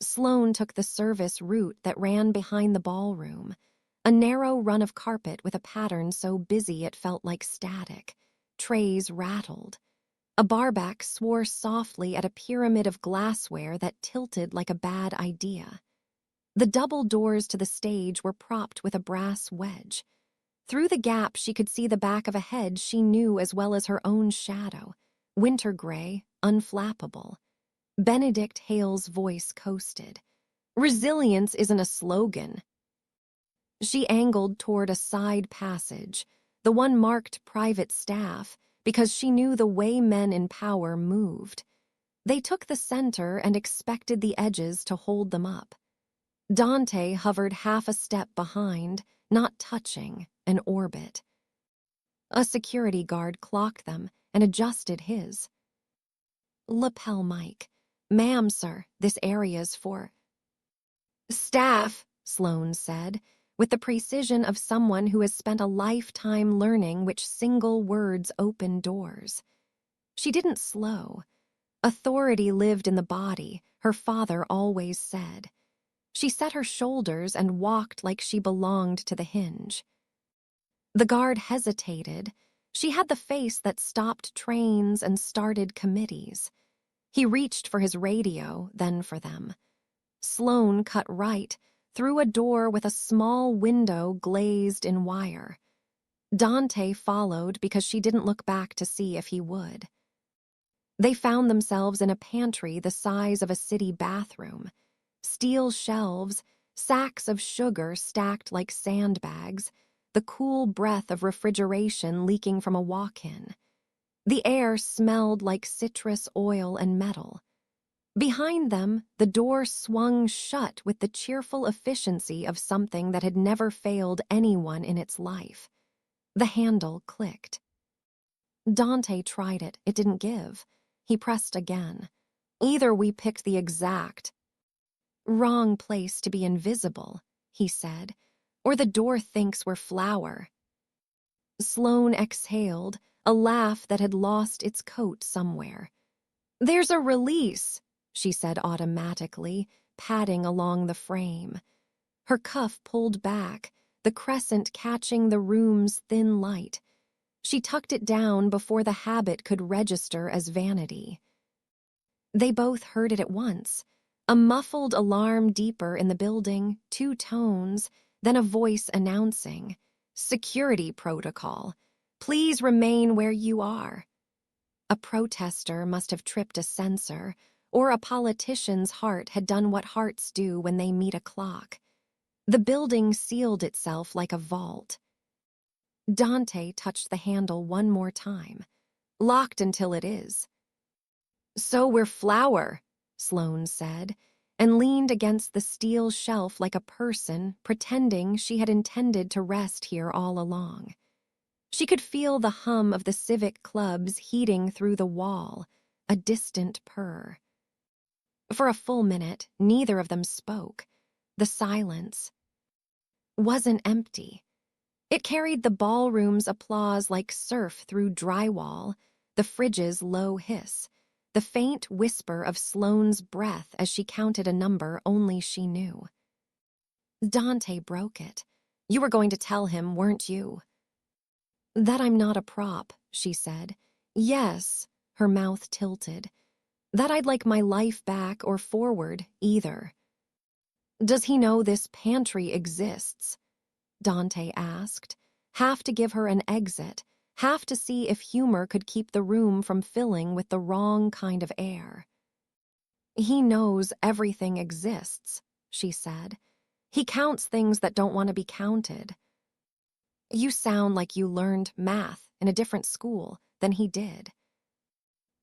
Sloane took the service route that ran behind the ballroom, a narrow run of carpet with a pattern so busy it felt like static. Trays rattled. A barback swore softly at a pyramid of glassware that tilted like a bad idea. The double doors to the stage were propped with a brass wedge. Through the gap she could see the back of a head she knew as well as her own shadow, winter gray, unflappable. Benedict Hale's voice coasted. "Resilience isn't a slogan." She angled toward a side passage, the one marked private staff, because she knew the way men in power moved. They took the center and expected the edges to hold them up. Dante hovered half a step behind, not touching, an orbit. A security guard clocked them and adjusted his. "Lapel mic. Ma'am, sir, this area's for..." "Staff," Sloane said, with the precision of someone who has spent a lifetime learning which single words open doors. She didn't slow. Authority lived in the body, her father always said. She set her shoulders and walked like she belonged to the hinge. The guard hesitated. She had the face that stopped trains and started committees. He reached for his radio, then for them. Sloane cut right, through a door with a small window glazed in wire. Dante followed because she didn't look back to see if he would. They found themselves in a pantry the size of a city bathroom. Steel shelves, sacks of sugar stacked like sandbags, the cool breath of refrigeration leaking from a walk-in. The air smelled like citrus oil and metal. Behind them, the door swung shut with the cheerful efficiency of something that had never failed anyone in its life. The handle clicked. Dante tried it. It didn't give. He pressed again. "Either we picked the exact wrong place to be invisible," he said, "or the door thinks we're flour." Sloane exhaled, a laugh that had lost its coat somewhere. "There's a release," she said automatically, padding along the frame. Her cuff pulled back, the crescent catching the room's thin light. She tucked it down before the habit could register as vanity. They both heard it at once. A muffled alarm deeper in the building, 2 tones, then a voice announcing, "Security protocol. Please remain where you are." A protester must have tripped a sensor, or a politician's heart had done what hearts do when they meet a clock. The building sealed itself like a vault. Dante touched the handle one more time. "Locked until it is." "So we're flour," Sloane said, and leaned against the steel shelf like a person pretending she had intended to rest here all along. She could feel the hum of the civic clubs heating through the wall, a distant purr. For a full minute, neither of them spoke. The silence wasn't empty. It carried the ballroom's applause like surf through drywall, the fridge's low hiss, the faint whisper of Sloane's breath as she counted a number only she knew. Dante broke it. "You were going to tell him, weren't you?" "That I'm not a prop," she said. "Yes," her mouth tilted. "That I'd like my life back or forward, either." Does he know this pantry exists? Dante asked, half to give her an exit, half to see if humor could keep the room from filling with the wrong kind of air. He knows everything exists, she said. He counts things that don't want to be counted. You sound like you learned math in a different school than he did.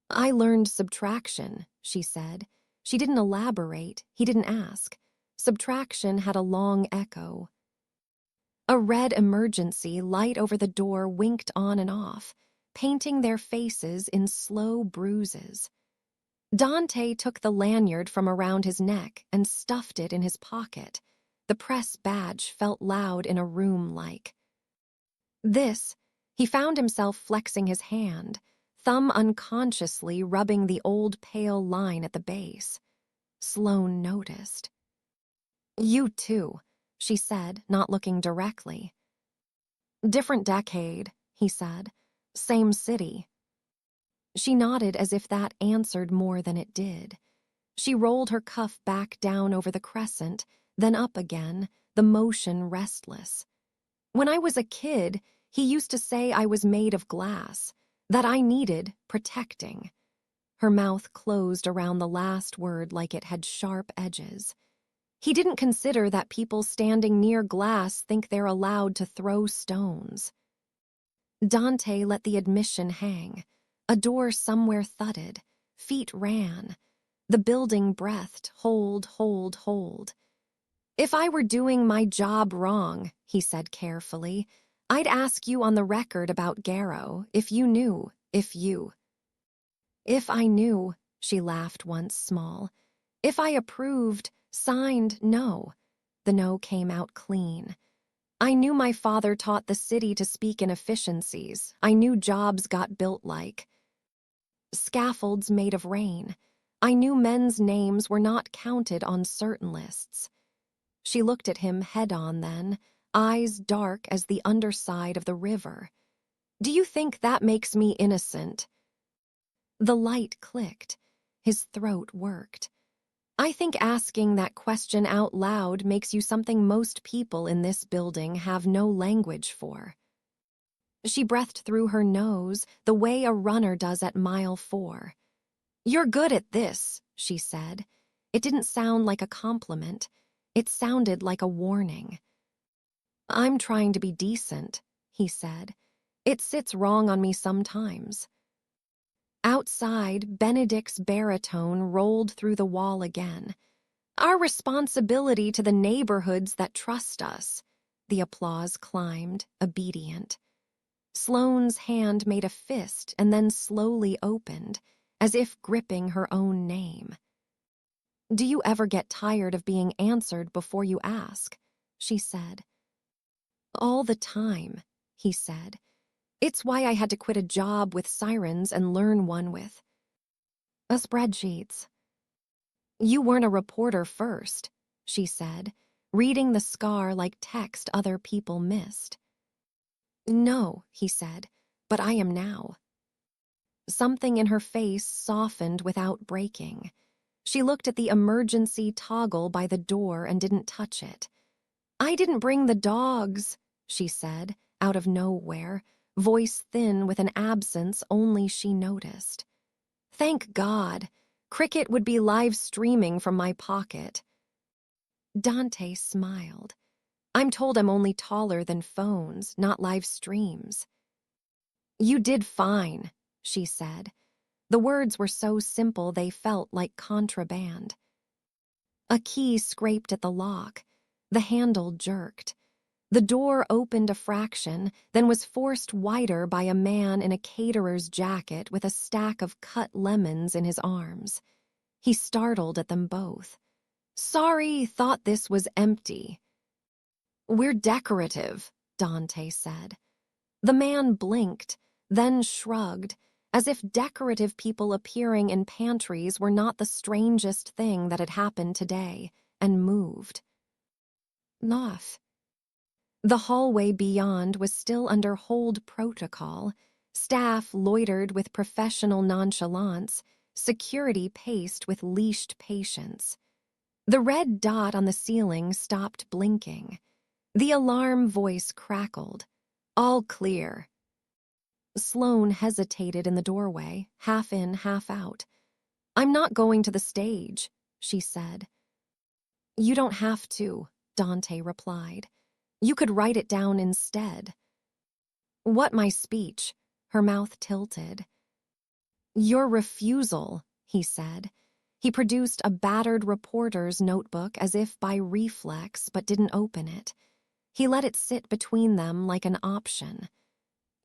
I learned subtraction, she said. She didn't elaborate, he didn't ask. Subtraction had a long echo. A red emergency light over the door winked on and off, painting their faces in slow bruises. Dante took the lanyard from around his neck and stuffed it in his pocket. The press badge felt loud in a room like. He found himself flexing his hand, thumb unconsciously rubbing the old pale line at the base. Sloane noticed. You too, she said, not looking directly. Different decade, he said. Same city. She nodded as if that answered more than it did. She rolled her cuff back down over the crescent, then up again, the motion restless. When I was a kid, he used to say I was made of glass, that I needed protecting. Her mouth closed around the last word like it had sharp edges. He didn't consider that people standing near glass think they're allowed to throw stones. Dante let the admission hang. A door somewhere thudded. Feet ran. The building breathed, hold, hold, hold. If I were doing my job wrong, he said carefully, I'd ask you on the record about Garrow, if you knew, if I knew, she laughed once small. If I approved, signed, no. The no came out clean. I knew my father taught the city to speak in efficiencies. I knew jobs got built like scaffolds made of rain. I knew men's names were not counted on certain lists. She looked at him head-on then, eyes dark as the underside of the river. Do you think that makes me innocent? The light clicked. His throat worked. I think asking that question out loud makes you something most people in this building have no language for. She breathed through her nose the way a runner does at mile 4. You're good at this, she said. It didn't sound like a compliment. It sounded like a warning. I'm trying to be decent, he said. It sits wrong on me sometimes. Outside, Benedict's baritone rolled through the wall again. Our responsibility to the neighborhoods that trust us. The applause climbed, obedient. Sloane's hand made a fist and then slowly opened, as if gripping her own name. Do you ever get tired of being answered before you ask? She said. All the time, he said. It's why I had to quit a job with sirens and learn one with spreadsheets. You weren't a reporter first, she said, reading the scar like text other people missed. No, he said, but I am now. Something in her face softened without breaking. She looked at the emergency toggle by the door and didn't touch it. I didn't bring the dogs, she said, out of nowhere, voice thin with an absence only she noticed. Thank God. Cricket would be live streaming from my pocket. Dante smiled. I'm told I'm only taller than phones, not live streams. You did fine, she said. The words were so simple they felt like contraband. A key scraped at the lock. The handle jerked. The door opened a fraction, then was forced wider by a man in a caterer's jacket with a stack of cut lemons in his arms. He startled at them both. Sorry, thought this was empty. We're decorative, Dante said. The man blinked, then shrugged, as if decorative people appearing in pantries were not the strangest thing that had happened today, and moved. Off. The hallway beyond was still under hold protocol. Staff loitered with professional nonchalance, security paced with leashed patience. The red dot on the ceiling stopped blinking. The alarm voice crackled. All clear. Sloane hesitated in the doorway, half in, half out. I'm not going to the stage, she said. You don't have to, Dante replied. You could write it down instead. What, my speech? Her mouth tilted. Your refusal, he said. He produced a battered reporter's notebook as if by reflex, but didn't open it. He let it sit between them like an option.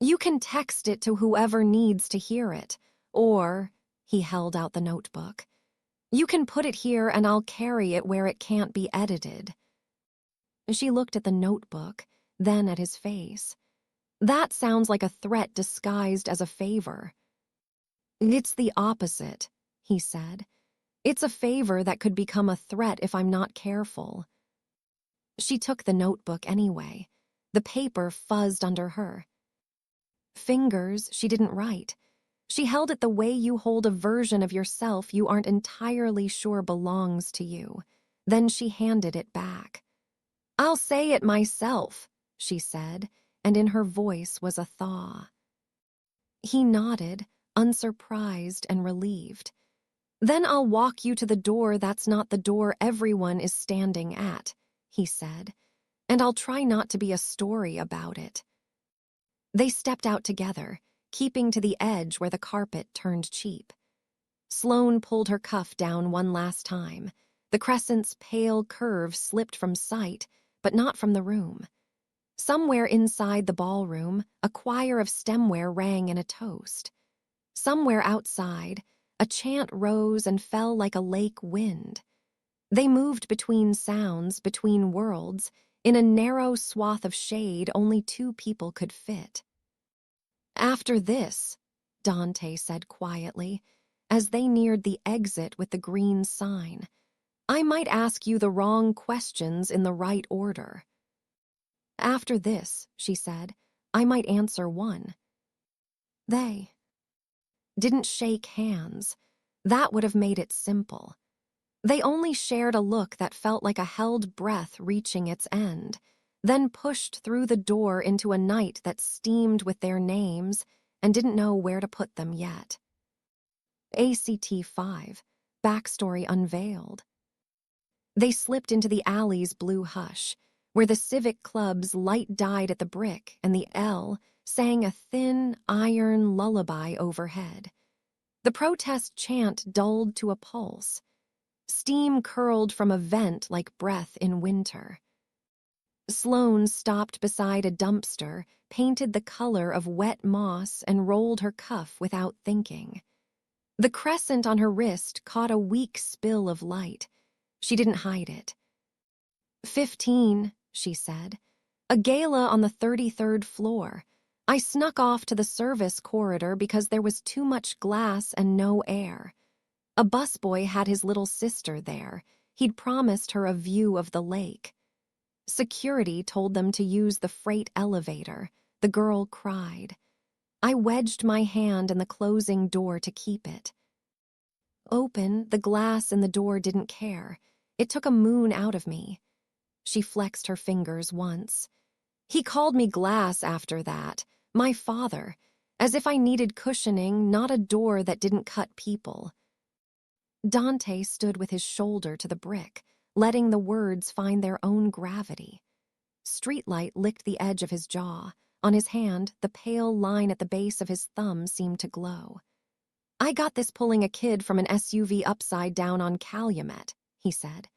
You can text it to whoever needs to hear it, or, he held out the notebook, you can put it here and I'll carry it where it can't be edited. She looked at the notebook, then at his face. That sounds like a threat disguised as a favor. It's the opposite, he said. It's a favor that could become a threat if I'm not careful. She took the notebook anyway. The paper fuzzed under her. Fingers she didn't write. She held it the way you hold a version of yourself you aren't entirely sure belongs to you. Then she handed it back. I'll say it myself, she said, and in her voice was a thaw. He nodded, unsurprised and relieved. Then I'll walk you to the door that's not the door everyone is standing at, he said, and I'll try not to be a story about it. They stepped out together, keeping to the edge where the carpet turned cheap. Sloane pulled her cuff down one last time. The crescent's pale curve slipped from sight, but not from the room. Somewhere inside the ballroom, a choir of stemware rang in a toast. Somewhere outside, a chant rose and fell like a lake wind. They moved between sounds, between worlds, in a narrow swath of shade only two people could fit. After this, Dante said quietly, as they neared the exit with the green sign, I might ask you the wrong questions in the right order. After this, she said, I might answer one. They didn't shake hands. That would have made it simple. They only shared a look that felt like a held breath reaching its end, then pushed through the door into a night that steamed with their names and didn't know where to put them yet. ACT 5, backstory unveiled. They slipped into the alley's blue hush, where the civic club's light died at the brick and the L sang a thin, iron lullaby overhead. The protest chant dulled to a pulse. Steam curled from a vent like breath in winter. Sloane stopped beside a dumpster, painted the color of wet moss, and rolled her cuff without thinking. The crescent on her wrist caught a weak spill of light. She didn't hide it. 15, she said. A gala on the 33rd floor. I snuck off to the service corridor because there was too much glass and no air. A busboy had his little sister there. He'd promised her a view of the lake. Security told them to use the freight elevator. The girl cried. I wedged my hand in the closing door to keep it. Open, the glass in the door didn't care. It took a moon out of me. She flexed her fingers once. He called me glass after that, my father, as if I needed cushioning, not a door that didn't cut people. Dante stood with his shoulder to the brick, letting the words find their own gravity. Streetlight licked the edge of his jaw. On his hand, the pale line at the base of his thumb seemed to glow. I got this pulling a kid from an SUV upside down on Calumet, he said.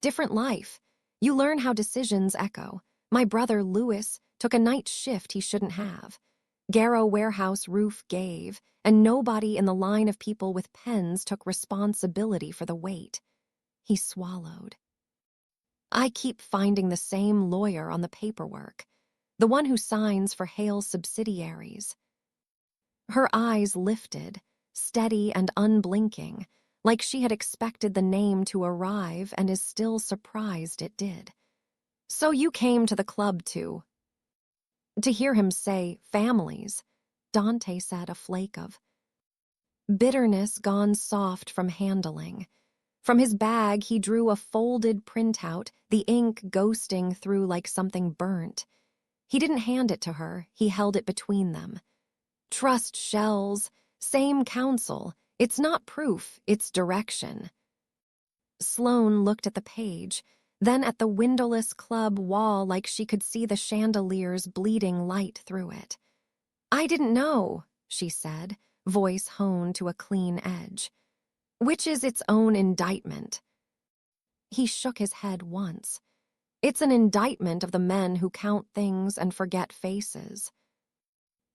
Different life. You learn how decisions echo. My brother, Louis, took a night shift he shouldn't have. Garrow warehouse roof gave, and nobody in the line of people with pens took responsibility for the weight. He swallowed. I keep finding the same lawyer on the paperwork, the one who signs for Hale's subsidiaries. Her eyes lifted, steady and unblinking, like she had expected the name to arrive and is still surprised it did. So you came to the club too. To hear him say families, Dante said, a flake of bitterness gone soft from handling. From his bag, he drew a folded printout, the ink ghosting through like something burnt. He didn't hand it to her, he held it between them. Trust shells, same counsel. It's not proof, it's direction. Sloane looked at the page, then at the windowless club wall like she could see the chandeliers bleeding light through it. I didn't know, she said, voice honed to a clean edge. Which is its own indictment. He shook his head once. It's an indictment of the men who count things and forget faces.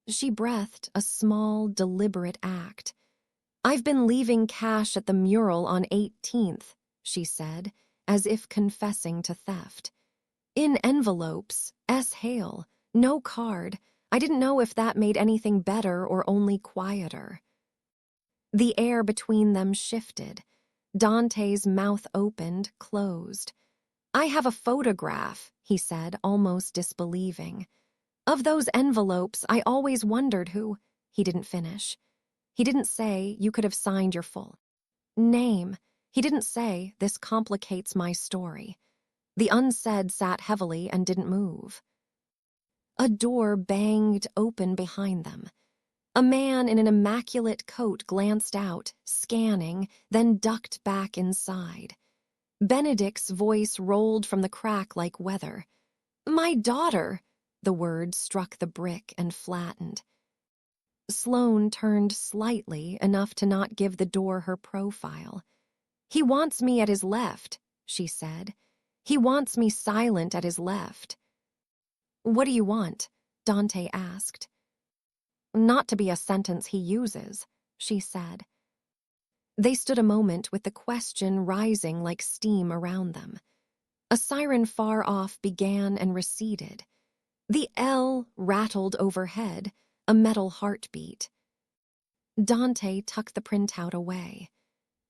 She breathed a small, deliberate act. I've been leaving cash at the mural on 18th, she said, as if confessing to theft. In envelopes, S. Hale, no card. I didn't know if that made anything better or only quieter. The air between them shifted. Dante's mouth opened, closed. I have a photograph, he said, almost disbelieving. Of those envelopes, I always wondered who. He didn't finish. He didn't say, you could have signed your full name. He didn't say, this complicates my story. The unsaid sat heavily and didn't move. A door banged open behind them. A man in an immaculate coat glanced out, scanning, then ducked back inside. Benedict's voice rolled from the crack like weather. My daughter! The word struck the brick and flattened. Sloane turned slightly, enough to not give the door her profile. He wants me at his left, she said. He wants me silent at his left. What do you want? Dante asked. Not to be a sentence he uses, she said. They stood a moment with the question rising like steam around them. A siren far off began and receded. The L rattled overhead, a metal heartbeat. Dante tucked the printout away.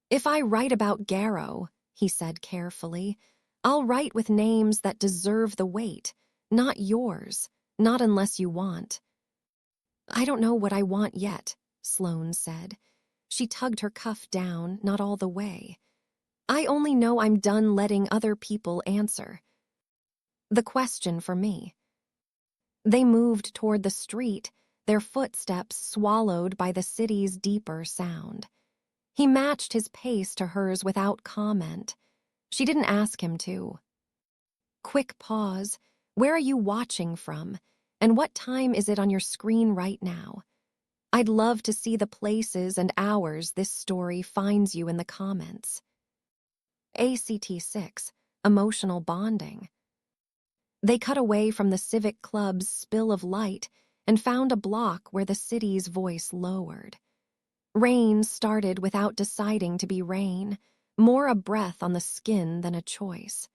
If I write about Garrow, he said carefully, I'll write with names that deserve the weight, not yours, not unless you want. I don't know what I want yet, Sloane said. She tugged her cuff down, not all the way. I only know I'm done letting other people answer. The question for me. They moved toward the street, their footsteps swallowed by the city's deeper sound. He matched his pace to hers without comment. She didn't ask him to. Quick pause. Where are you watching from? And what time is it on your screen right now? I'd love to see the places and hours this story finds you in the comments. ACT 6, emotional bonding. They cut away from the Civic Club's spill of light and found a block where the city's voice lowered. Rain started without deciding to be rain, more a breath on the skin than a choice.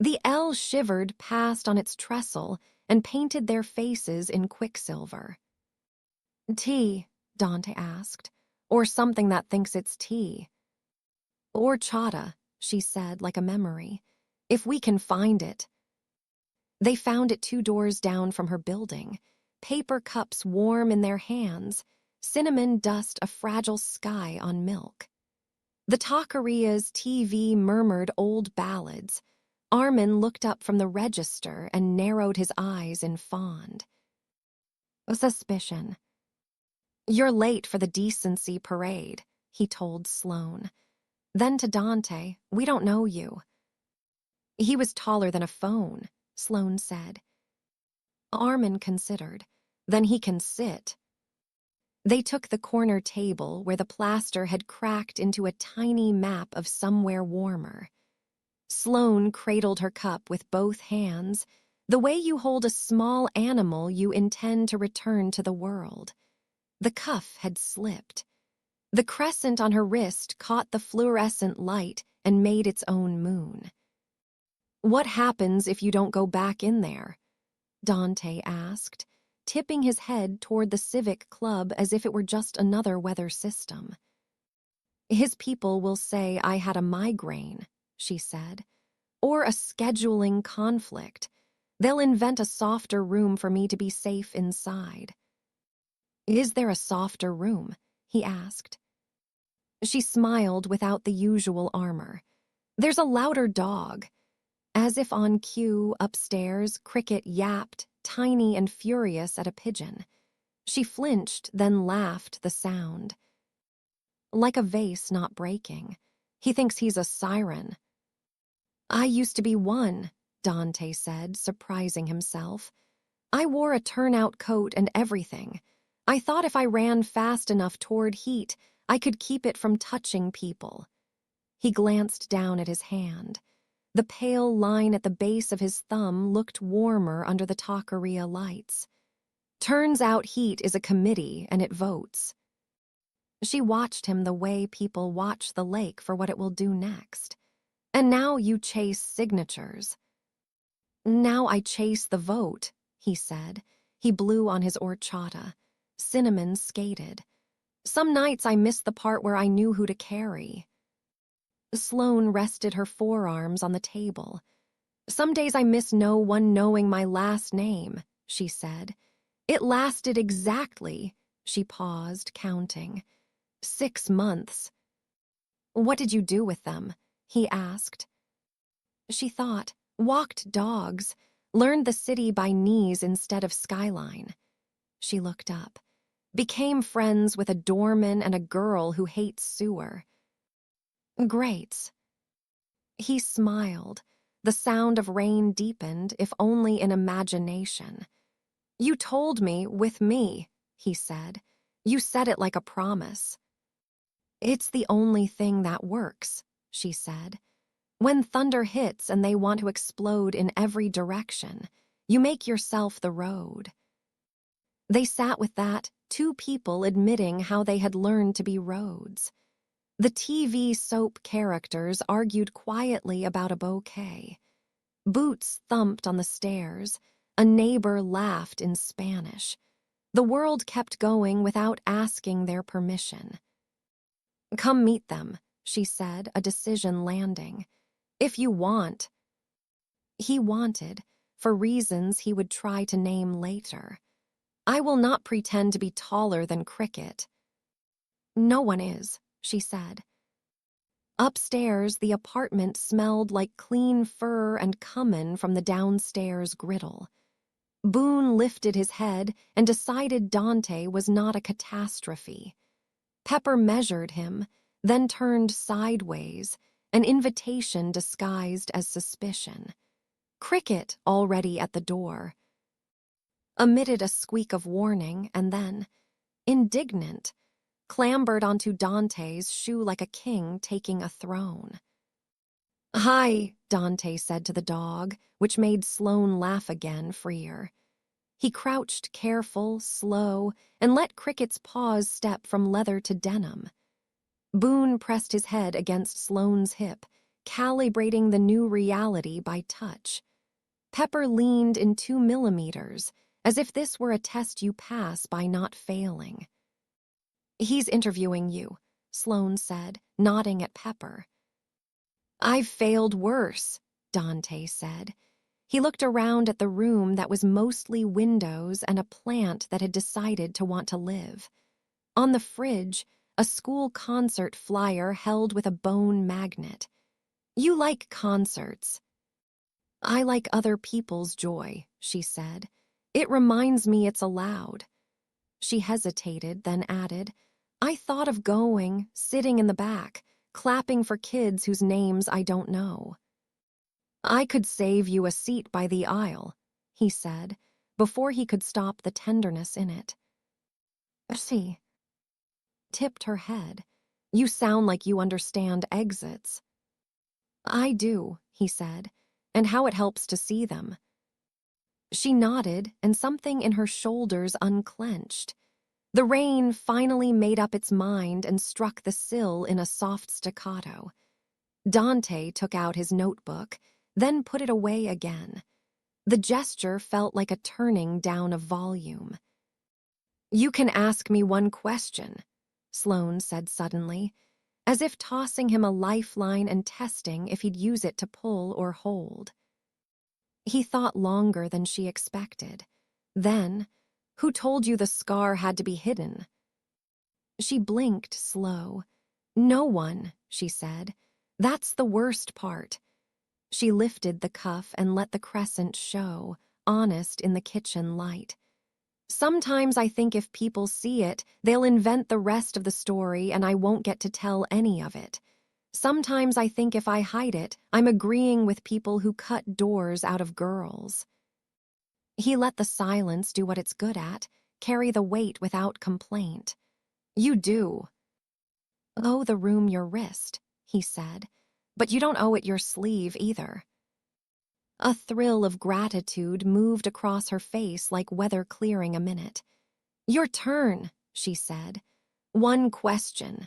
The L shivered past on its trestle and painted their faces in quicksilver. Tea, Dante asked, or something that thinks it's tea. Or chata, she said like a memory, if we can find it. They found it 2 doors down from her building, paper cups warm in their hands, cinnamon dust a fragile sky on milk. The taqueria's TV murmured old ballads. Armin looked up from the register and narrowed his eyes in fond. A suspicion. You're late for the decency parade, he told Sloane. Then to Dante, we don't know you. He was taller than a phone, Sloane said. Armin considered. Then he can sit. They took the corner table where the plaster had cracked into a tiny map of somewhere warmer. Sloane cradled her cup with both hands, the way you hold a small animal you intend to return to the world. The cuff had slipped. The crescent on her wrist caught the fluorescent light and made its own moon. What happens if you don't go back in there? Dante asked, tipping his head toward the Civic Club as if it were just another weather system. His people will say I had a migraine, she said, or a scheduling conflict. They'll invent a softer room for me to be safe inside. Is there a softer room? He asked. She smiled without the usual armor. There's a louder dog. As if on cue, upstairs, Cricket yapped, tiny and furious at a pigeon. She flinched, then laughed the sound. Like a vase not breaking. He thinks he's a siren. I used to be one, Dante said, surprising himself. I wore a turnout coat and everything. I thought if I ran fast enough toward heat, I could keep it from touching people. He glanced down at his hand. The pale line at the base of his thumb looked warmer under the taqueria lights. Turns out heat is a committee and it votes. She watched him the way people watch the lake for what it will do next. And now you chase signatures. Now I chase the vote, he said. He blew on his horchata. Cinnamon skated. Some nights I missed the part where I knew who to carry. Sloane rested her forearms on the table. Some days I miss no one knowing my last name, she said. It lasted exactly, she paused, counting. 6 months. What did you do with them? He asked. She thought, walked dogs, learned the city by knees instead of skyline. She looked up, became friends with a doorman and a girl who hates sewer. Great. He smiled. The sound of rain deepened, if only in imagination. You told me, with me, he said. You said it like a promise. It's the only thing that works, she said. When thunder hits and they want to explode in every direction, you make yourself the road. They sat with that, 2 people admitting how they had learned to be roads. The TV soap characters argued quietly about a bouquet. Boots thumped on the stairs. A neighbor laughed in Spanish. The world kept going without asking their permission. Come meet them, she said, a decision landing. If you want. He wanted, for reasons he would try to name later. I will not pretend to be taller than Cricket. No one is, she said. Upstairs, the apartment smelled like clean fur and cumin from the downstairs griddle. Boone lifted his head and decided Dante was not a catastrophe. Pepper measured him, then turned sideways, an invitation disguised as suspicion. Cricket already at the door. Emitted a squeak of warning and then, indignant, clambered onto Dante's shoe like a king taking a throne. Hi, Dante said to the dog, which made Sloane laugh again, freer. He crouched careful, slow, and let Cricket's paws step from leather to denim. Boone pressed his head against Sloane's hip, calibrating the new reality by touch. Pepper leaned in 2 millimeters, as if this were a test you pass by not failing. He's interviewing you, Sloane said, nodding at Pepper. I've failed worse, Dante said. He looked around at the room that was mostly windows and a plant that had decided to want to live. On the fridge, a school concert flyer held with a bone magnet. You like concerts. I like other people's joy, she said. It reminds me it's allowed. She hesitated, then added, I thought of going, sitting in the back, clapping for kids whose names I don't know. I could save you a seat by the aisle, he said, before he could stop the tenderness in it. She tipped her head. You sound like you understand exits. I do, he said, and how it helps to see them. She nodded, and something in her shoulders unclenched. The rain finally made up its mind and struck the sill in a soft staccato. Dante took out his notebook, then put it away again. The gesture felt like a turning down a volume. You can ask me one question, Sloane said suddenly, as if tossing him a lifeline and testing if he'd use it to pull or hold. He thought longer than she expected. Then, who told you the scar had to be hidden? She blinked slow. No one, she said. That's the worst part. She lifted the cuff and let the crescent show, honest in the kitchen light. Sometimes I think if people see it, they'll invent the rest of the story and I won't get to tell any of it. Sometimes I think if I hide it, I'm agreeing with people who cut doors out of girls. He let the silence do what it's good at, carry the weight without complaint. You do. Owe the room your wrist, he said, but you don't owe it your sleeve either. A thrill of gratitude moved across her face like weather clearing a minute. Your turn, she said. One question.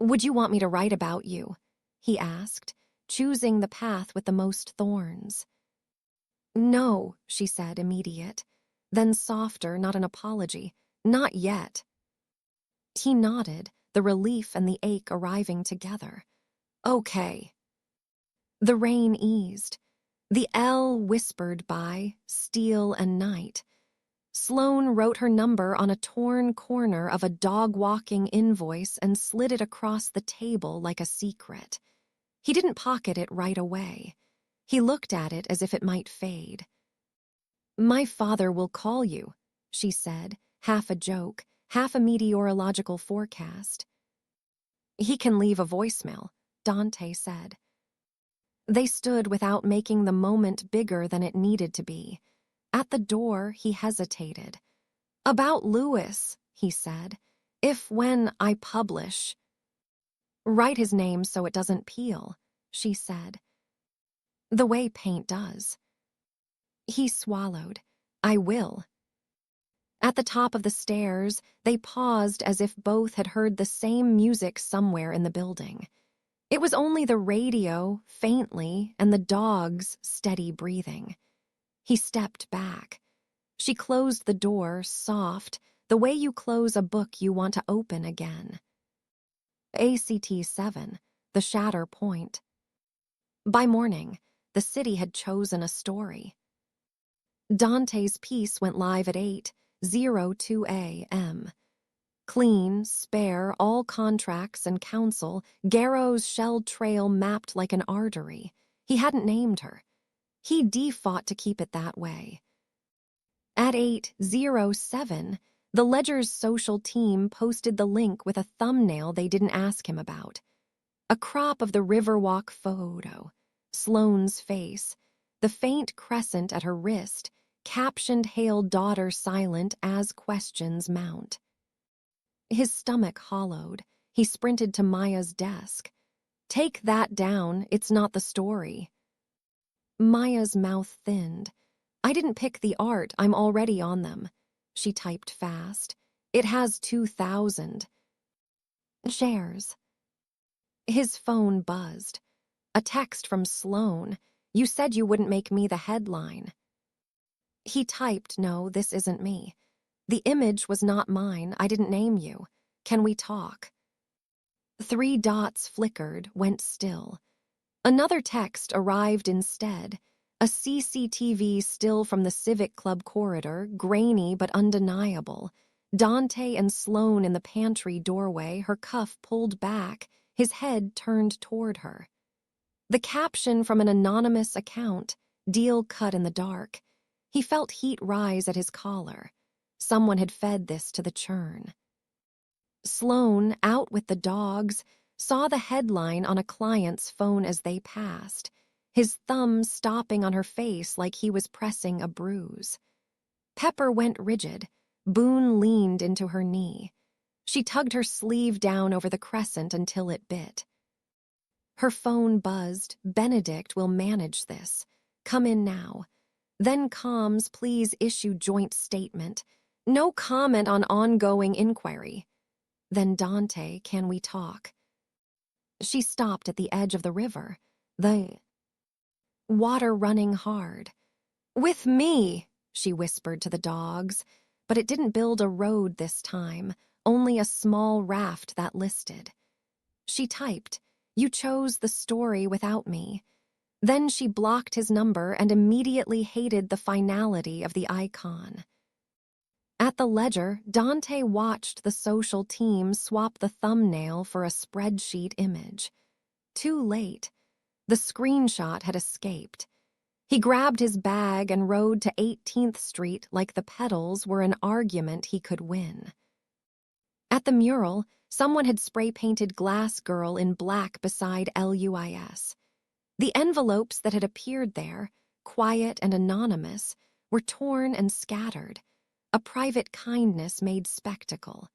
Would you want me to write about you? He asked, choosing the path with the most thorns. No, she said, immediate. Then softer, not an apology. Not yet. He nodded, the relief and the ache arriving together. Okay. The rain eased. The L whispered by, steel and night. Sloane wrote her number on a torn corner of a dog-walking invoice and slid it across the table like a secret. He didn't pocket it right away. He looked at it as if it might fade. My father will call you, she said, half a joke, half a meteorological forecast. He can leave a voicemail, Dante said. They stood without making the moment bigger than it needed to be. At the door, he hesitated. About Lewis, he said, if when I publish. Write his name so it doesn't peel, she said. The way paint does. He swallowed. I will. At the top of the stairs, they paused as if both had heard the same music somewhere in the building. It was only the radio, faintly, and the dog's steady breathing. He stepped back. She closed the door, soft, the way you close a book you want to open again. ACT 7, the shatter point. By morning, the city had chosen a story. Dante's piece went live at 8:02 a.m. Clean, spare, all contracts and counsel, Garrow's shelled trail mapped like an artery. He hadn't named her. He fought to keep it that way. At 8:07, the Ledger's social team posted the link with a thumbnail they didn't ask him about. A crop of the riverwalk photo, Sloane's face, the faint crescent at her wrist, captioned Hale daughter silent as questions mount. His stomach hollowed. He sprinted to Maya's desk. Take that down, it's not the story. Maya's mouth thinned. I didn't pick the art, I'm already on them. She typed fast. It has 2,000 shares. His phone buzzed. A text from Sloane. You said you wouldn't make me the headline. He typed, no, this isn't me. The image was not mine, I didn't name you. Can we talk? 3 dots flickered, went still. Another text arrived instead. A CCTV still from the Civic Club corridor, grainy but undeniable. Dante and Sloane in the pantry doorway, her cuff pulled back, his head turned toward her. The caption from an anonymous account, deal cut in the dark. He felt heat rise at his collar. Someone had fed this to the churn. Sloane, out with the dogs, saw the headline on a client's phone as they passed, his thumb stopping on her face like he was pressing a bruise. Pepper went rigid. Boone leaned into her knee. She tugged her sleeve down over the crescent until it bit. Her phone buzzed. Benedict will manage this. Come in now. Then comms, please issue joint statement. No comment on ongoing inquiry. Then Dante, can we talk? She stopped at the edge of the river. The water running hard. With me, she whispered to the dogs, but it didn't build a road this time, only a small raft that listed. She typed, you chose the story without me. Then she blocked his number and immediately hated the finality of the icon. At the ledger, Dante watched the social team swap the thumbnail for a spreadsheet image. Too late. The screenshot had escaped. He grabbed his bag and rode to 18th Street like the pedals were an argument he could win. At the mural, someone had spray-painted Glass Girl in black beside LUIS. The envelopes that had appeared there, quiet and anonymous, were torn and scattered, a private kindness made spectacle.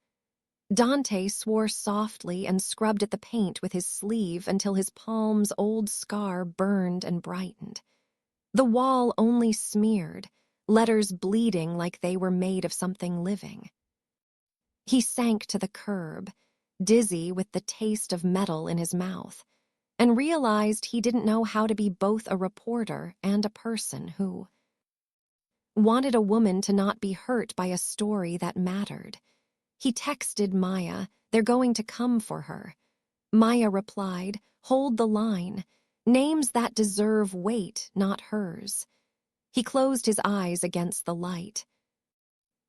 Dante swore softly and scrubbed at the paint with his sleeve until his palm's old scar burned and brightened. The wall only smeared, letters bleeding like they were made of something living. He sank to the curb, dizzy with the taste of metal in his mouth, and realized he didn't know how to be both a reporter and a person who wanted a woman to not be hurt by a story that mattered. He texted Maya, "They're going to come for her." Maya replied, "Hold the line. Names that deserve weight, not hers." He closed his eyes against the light.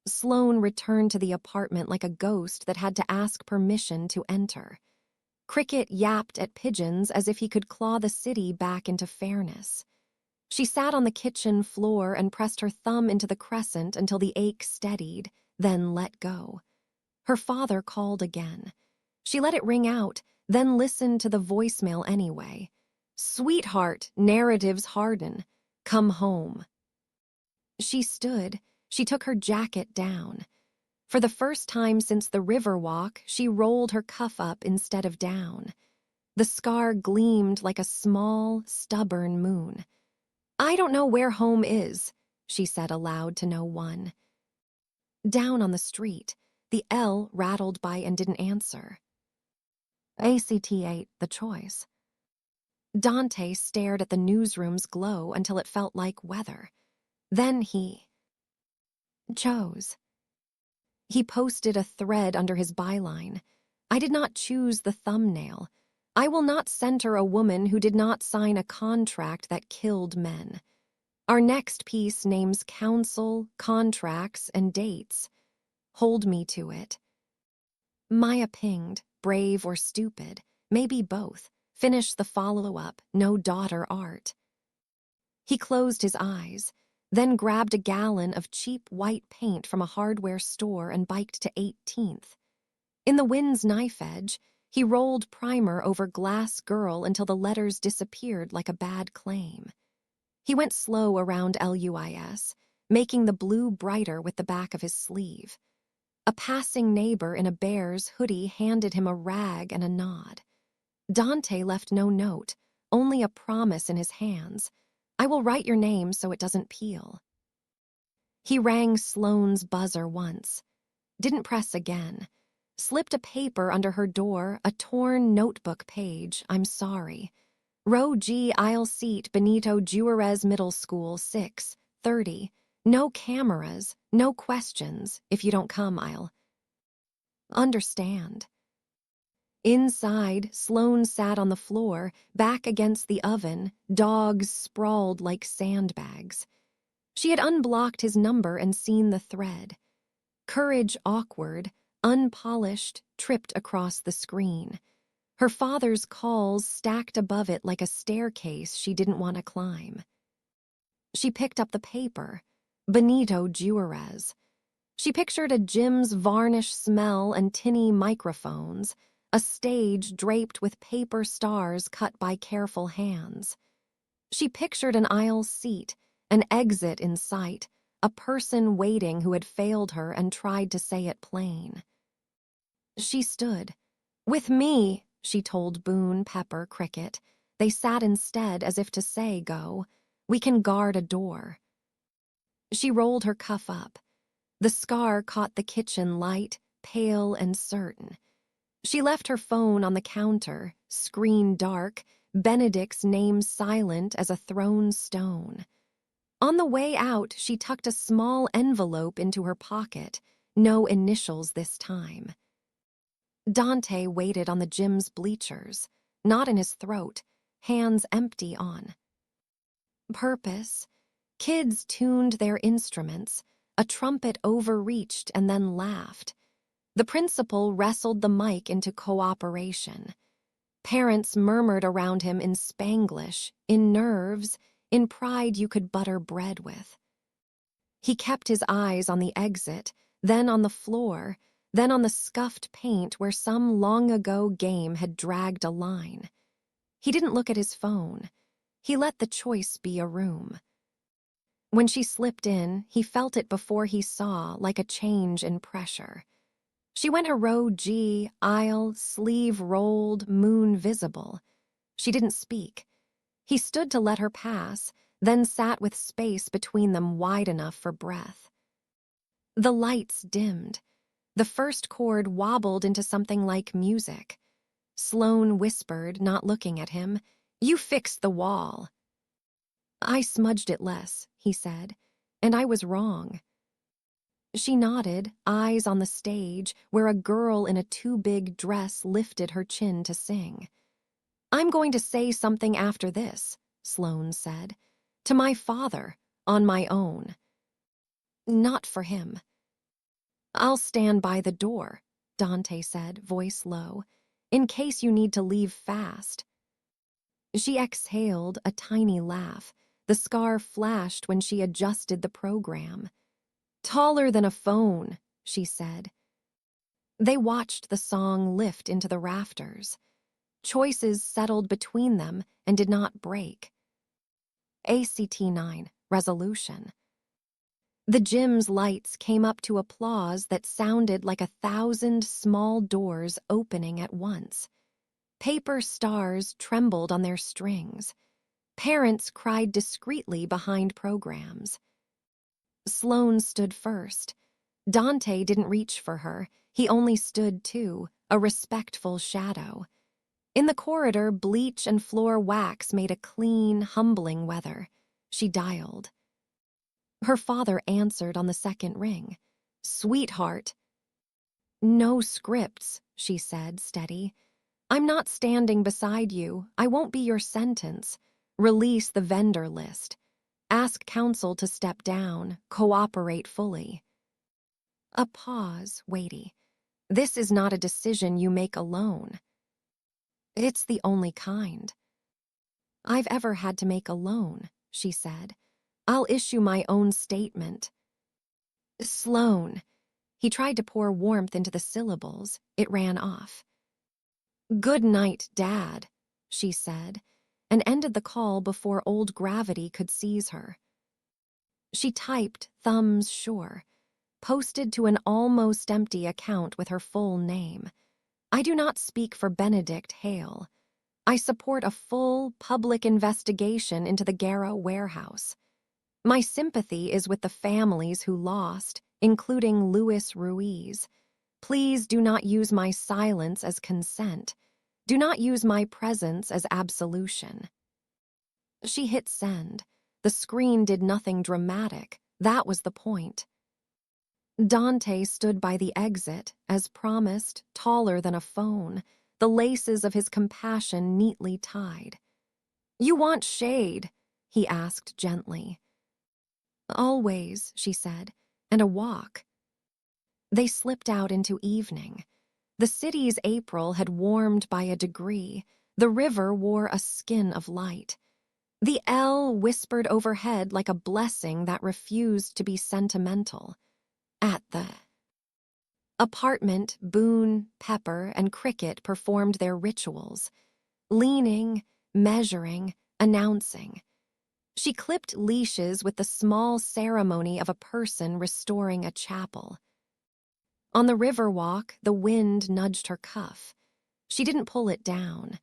Sloane returned to the apartment like a ghost that had to ask permission to enter. Cricket yapped at pigeons as if he could claw the city back into fairness. She sat on the kitchen floor and pressed her thumb into the crescent until the ache steadied, then let go. Her father called again. She let it ring out, then listened to the voicemail anyway. "Sweetheart, narratives harden. Come home." She stood. She took her jacket down. For the first time since the riverwalk, she rolled her cuff up instead of down. The scar gleamed like a small, stubborn moon. "I don't know where home is," she said aloud to no one. Down on the street, the L rattled by and didn't answer. ACT8, the choice. Dante stared at the newsroom's glow until it felt like weather. Then he chose. He posted a thread under his byline. "I did not choose the thumbnail. I will not center a woman who did not sign a contract that killed men. Our next piece names counsel, contracts, and dates. Hold me to it." Maya pinged, brave or stupid, maybe both. Finish the follow-up, no daughter art. He closed his eyes, then grabbed a gallon of cheap white paint from a hardware store and biked to 18th. In the wind's knife edge, he rolled primer over Glass Girl until the letters disappeared like a bad claim. He went slow around LUIS, making the blue brighter with the back of his sleeve. A passing neighbor in a Bears hoodie handed him a rag and a nod. Dante left no note, only a promise in his hands. "I will write your name so it doesn't peel." He rang Sloane's buzzer once. Didn't press again. Slipped a paper under her door, a torn notebook page, "I'm sorry. Row G, aisle seat, Benito Juarez Middle School, 6:30. No cameras, no questions. If you don't come, I'll understand." Inside, Sloane sat on the floor, back against the oven, dogs sprawled like sandbags. She had unblocked his number and seen the thread. Courage awkward, unpolished, tripped across the screen. Her father's calls stacked above it like a staircase she didn't want to climb. She picked up the paper. Benito Juarez. She pictured a gym's varnish smell and tinny microphones, a stage draped with paper stars cut by careful hands. She pictured an aisle seat, an exit in sight, a person waiting who had failed her and tried to say it plain. She stood. "With me," she told Boone, Pepper, Cricket. They sat instead as if to say, "Go. We can guard a door." She rolled her cuff up. The scar caught the kitchen light, pale and certain. She left her phone on the counter, screen dark, Benedict's name silent as a thrown stone. On the way out, she tucked a small envelope into her pocket, no initials this time. Dante waited on the gym's bleachers, not in his throat, hands empty on purpose. Kids tuned their instruments, A trumpet overreached and then laughed. The principal wrestled the mic into cooperation. Parents murmured around him in Spanglish, in nerves, in pride you could butter bread with. He kept his eyes on the exit, then on the floor, then on the scuffed paint where some long-ago game had dragged a line. He didn't look at his phone. He let the choice be a room. When she slipped in, he felt it before he saw, like a change in pressure. She went a row G, aisle, sleeve rolled, moon visible. She didn't speak. He stood to let her pass, then sat with space between them wide enough for breath. The lights dimmed. The first chord wobbled into something like music. Sloane whispered, not looking at him, "You fixed the wall." "I smudged it less," he said, "and I was wrong." She nodded, eyes on the stage, where a girl in a too-big dress lifted her chin to sing. "I'm going to say something after this," Sloane said. "To my father, on my own." "Not for him." "I'll stand by the door," Dante said, voice low, "in case you need to leave fast." She exhaled a tiny laugh. The scar flashed when she adjusted the program. "Taller than a phone," she said. They watched the song lift into the rafters. Choices settled between them and did not break. ACT-9, resolution. The gym's lights came up to applause that sounded like 1,000 small doors opening at once. Paper stars trembled on their strings. Parents cried discreetly behind programs. Sloane stood first. Dante didn't reach for her. He only stood too, a respectful shadow. In the corridor, bleach and floor wax made a clean, humbling weather. She dialed. Her father answered on the second ring. "Sweetheart." "No scripts," she said, steady. "I'm not standing beside you. I won't be your sentence. Release the vendor list. Ask counsel to step down. Cooperate fully." A pause, weighty. "This is not a decision you make alone." "It's the only kind I've ever had to make alone," she said. "I'll issue my own statement." "Sloane." He tried to pour warmth into the syllables. It ran off. "Good night, Dad," she said, and ended the call before old gravity could seize her. She typed, thumbs sure, posted to an almost empty account with her full name. "I do not speak for Benedict Hale. I support a full, public investigation into the Garrow warehouse. My sympathy is with the families who lost, including Luis Ruiz. Please do not use my silence as consent. Do not use my presence as absolution." She hit send. The screen did nothing dramatic. That was the point. Dante stood by the exit, as promised, taller than a phone, the laces of his compassion neatly tied. "You want shade?" he asked gently. "Always," she said, "and a walk." They slipped out into evening. The city's April had warmed by a degree. The river wore a skin of light. The L whispered overhead like a blessing that refused to be sentimental. At the apartment, Boone, Pepper, and Cricket performed their rituals, leaning, measuring, announcing. She clipped leashes with the small ceremony of a person restoring a chapel. On the riverwalk, the wind nudged her cuff. She didn't pull it down.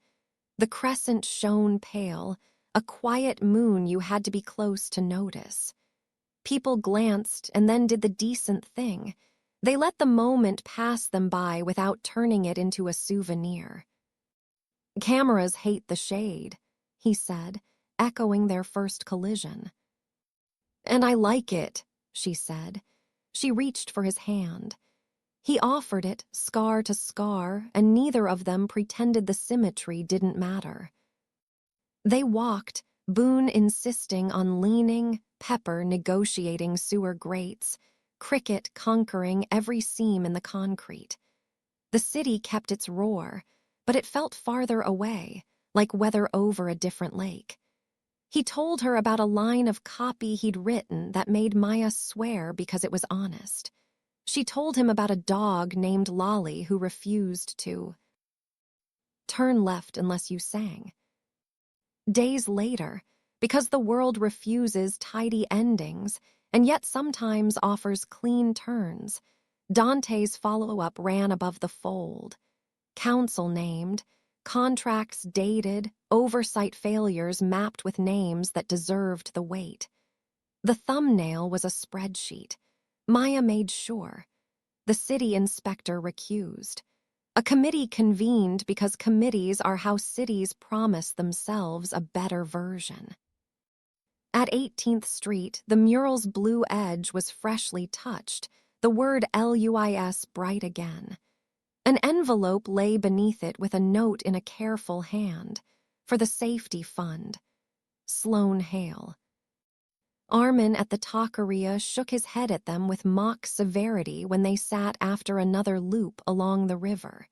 The crescent shone pale, a quiet moon you had to be close to notice. People glanced and then did the decent thing. They let the moment pass them by without turning it into a souvenir. "Cameras hate the shade," he said, echoing their first collision. "And I like it," she said. She reached for his hand. He offered it, scar to scar, and neither of them pretended the symmetry didn't matter. They walked, Boone insisting on leaning, Pepper negotiating sewer grates, cricket conquering every seam in the concrete. The city kept its roar, but it felt farther away, like weather over a different lake. He told her about a line of copy he'd written that made Maya swear because it was honest. She told him about a dog named Lolly who refused to turn left unless you sang. Days later, because the world refuses tidy endings and yet sometimes offers clean turns, Dante's follow-up ran above the fold. Council named, contracts dated, oversight failures mapped with names that deserved the weight. The thumbnail was a spreadsheet. Maya made sure. The city inspector recused. A committee convened because committees are how cities promise themselves a better version. At 18th Street, the mural's blue edge was freshly touched, the word LUIS bright again. An envelope lay beneath it with a note in a careful hand, for the safety fund. Sloan Hale. Armin at the taqueria shook his head at them with mock severity when they sat after another loop along the river.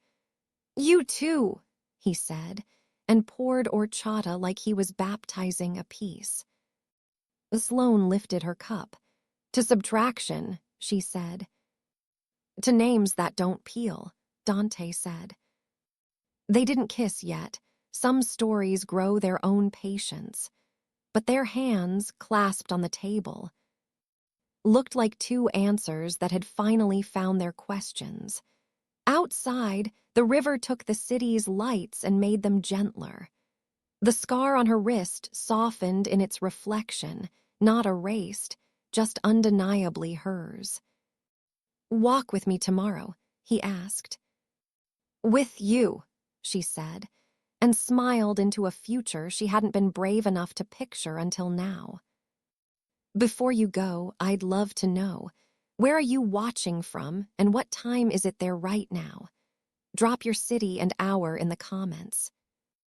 "You too," he said, and poured horchata like he was baptizing a piece. Sloan lifted her cup. "To subtraction," she said. "To names that don't peel," Dante said. They didn't kiss yet. Some stories grow their own patience. But their hands, clasped on the table, looked like two answers that had finally found their questions. Outside, the river took the city's lights and made them gentler. The scar on her wrist softened in its reflection, not erased, just undeniably hers. "Walk with me tomorrow," he asked. "With you," she said, and smiled into a future she hadn't been brave enough to picture until now. "Before you go, I'd love to know, where are you watching from and what time is it there right now? Drop your city and hour in the comments."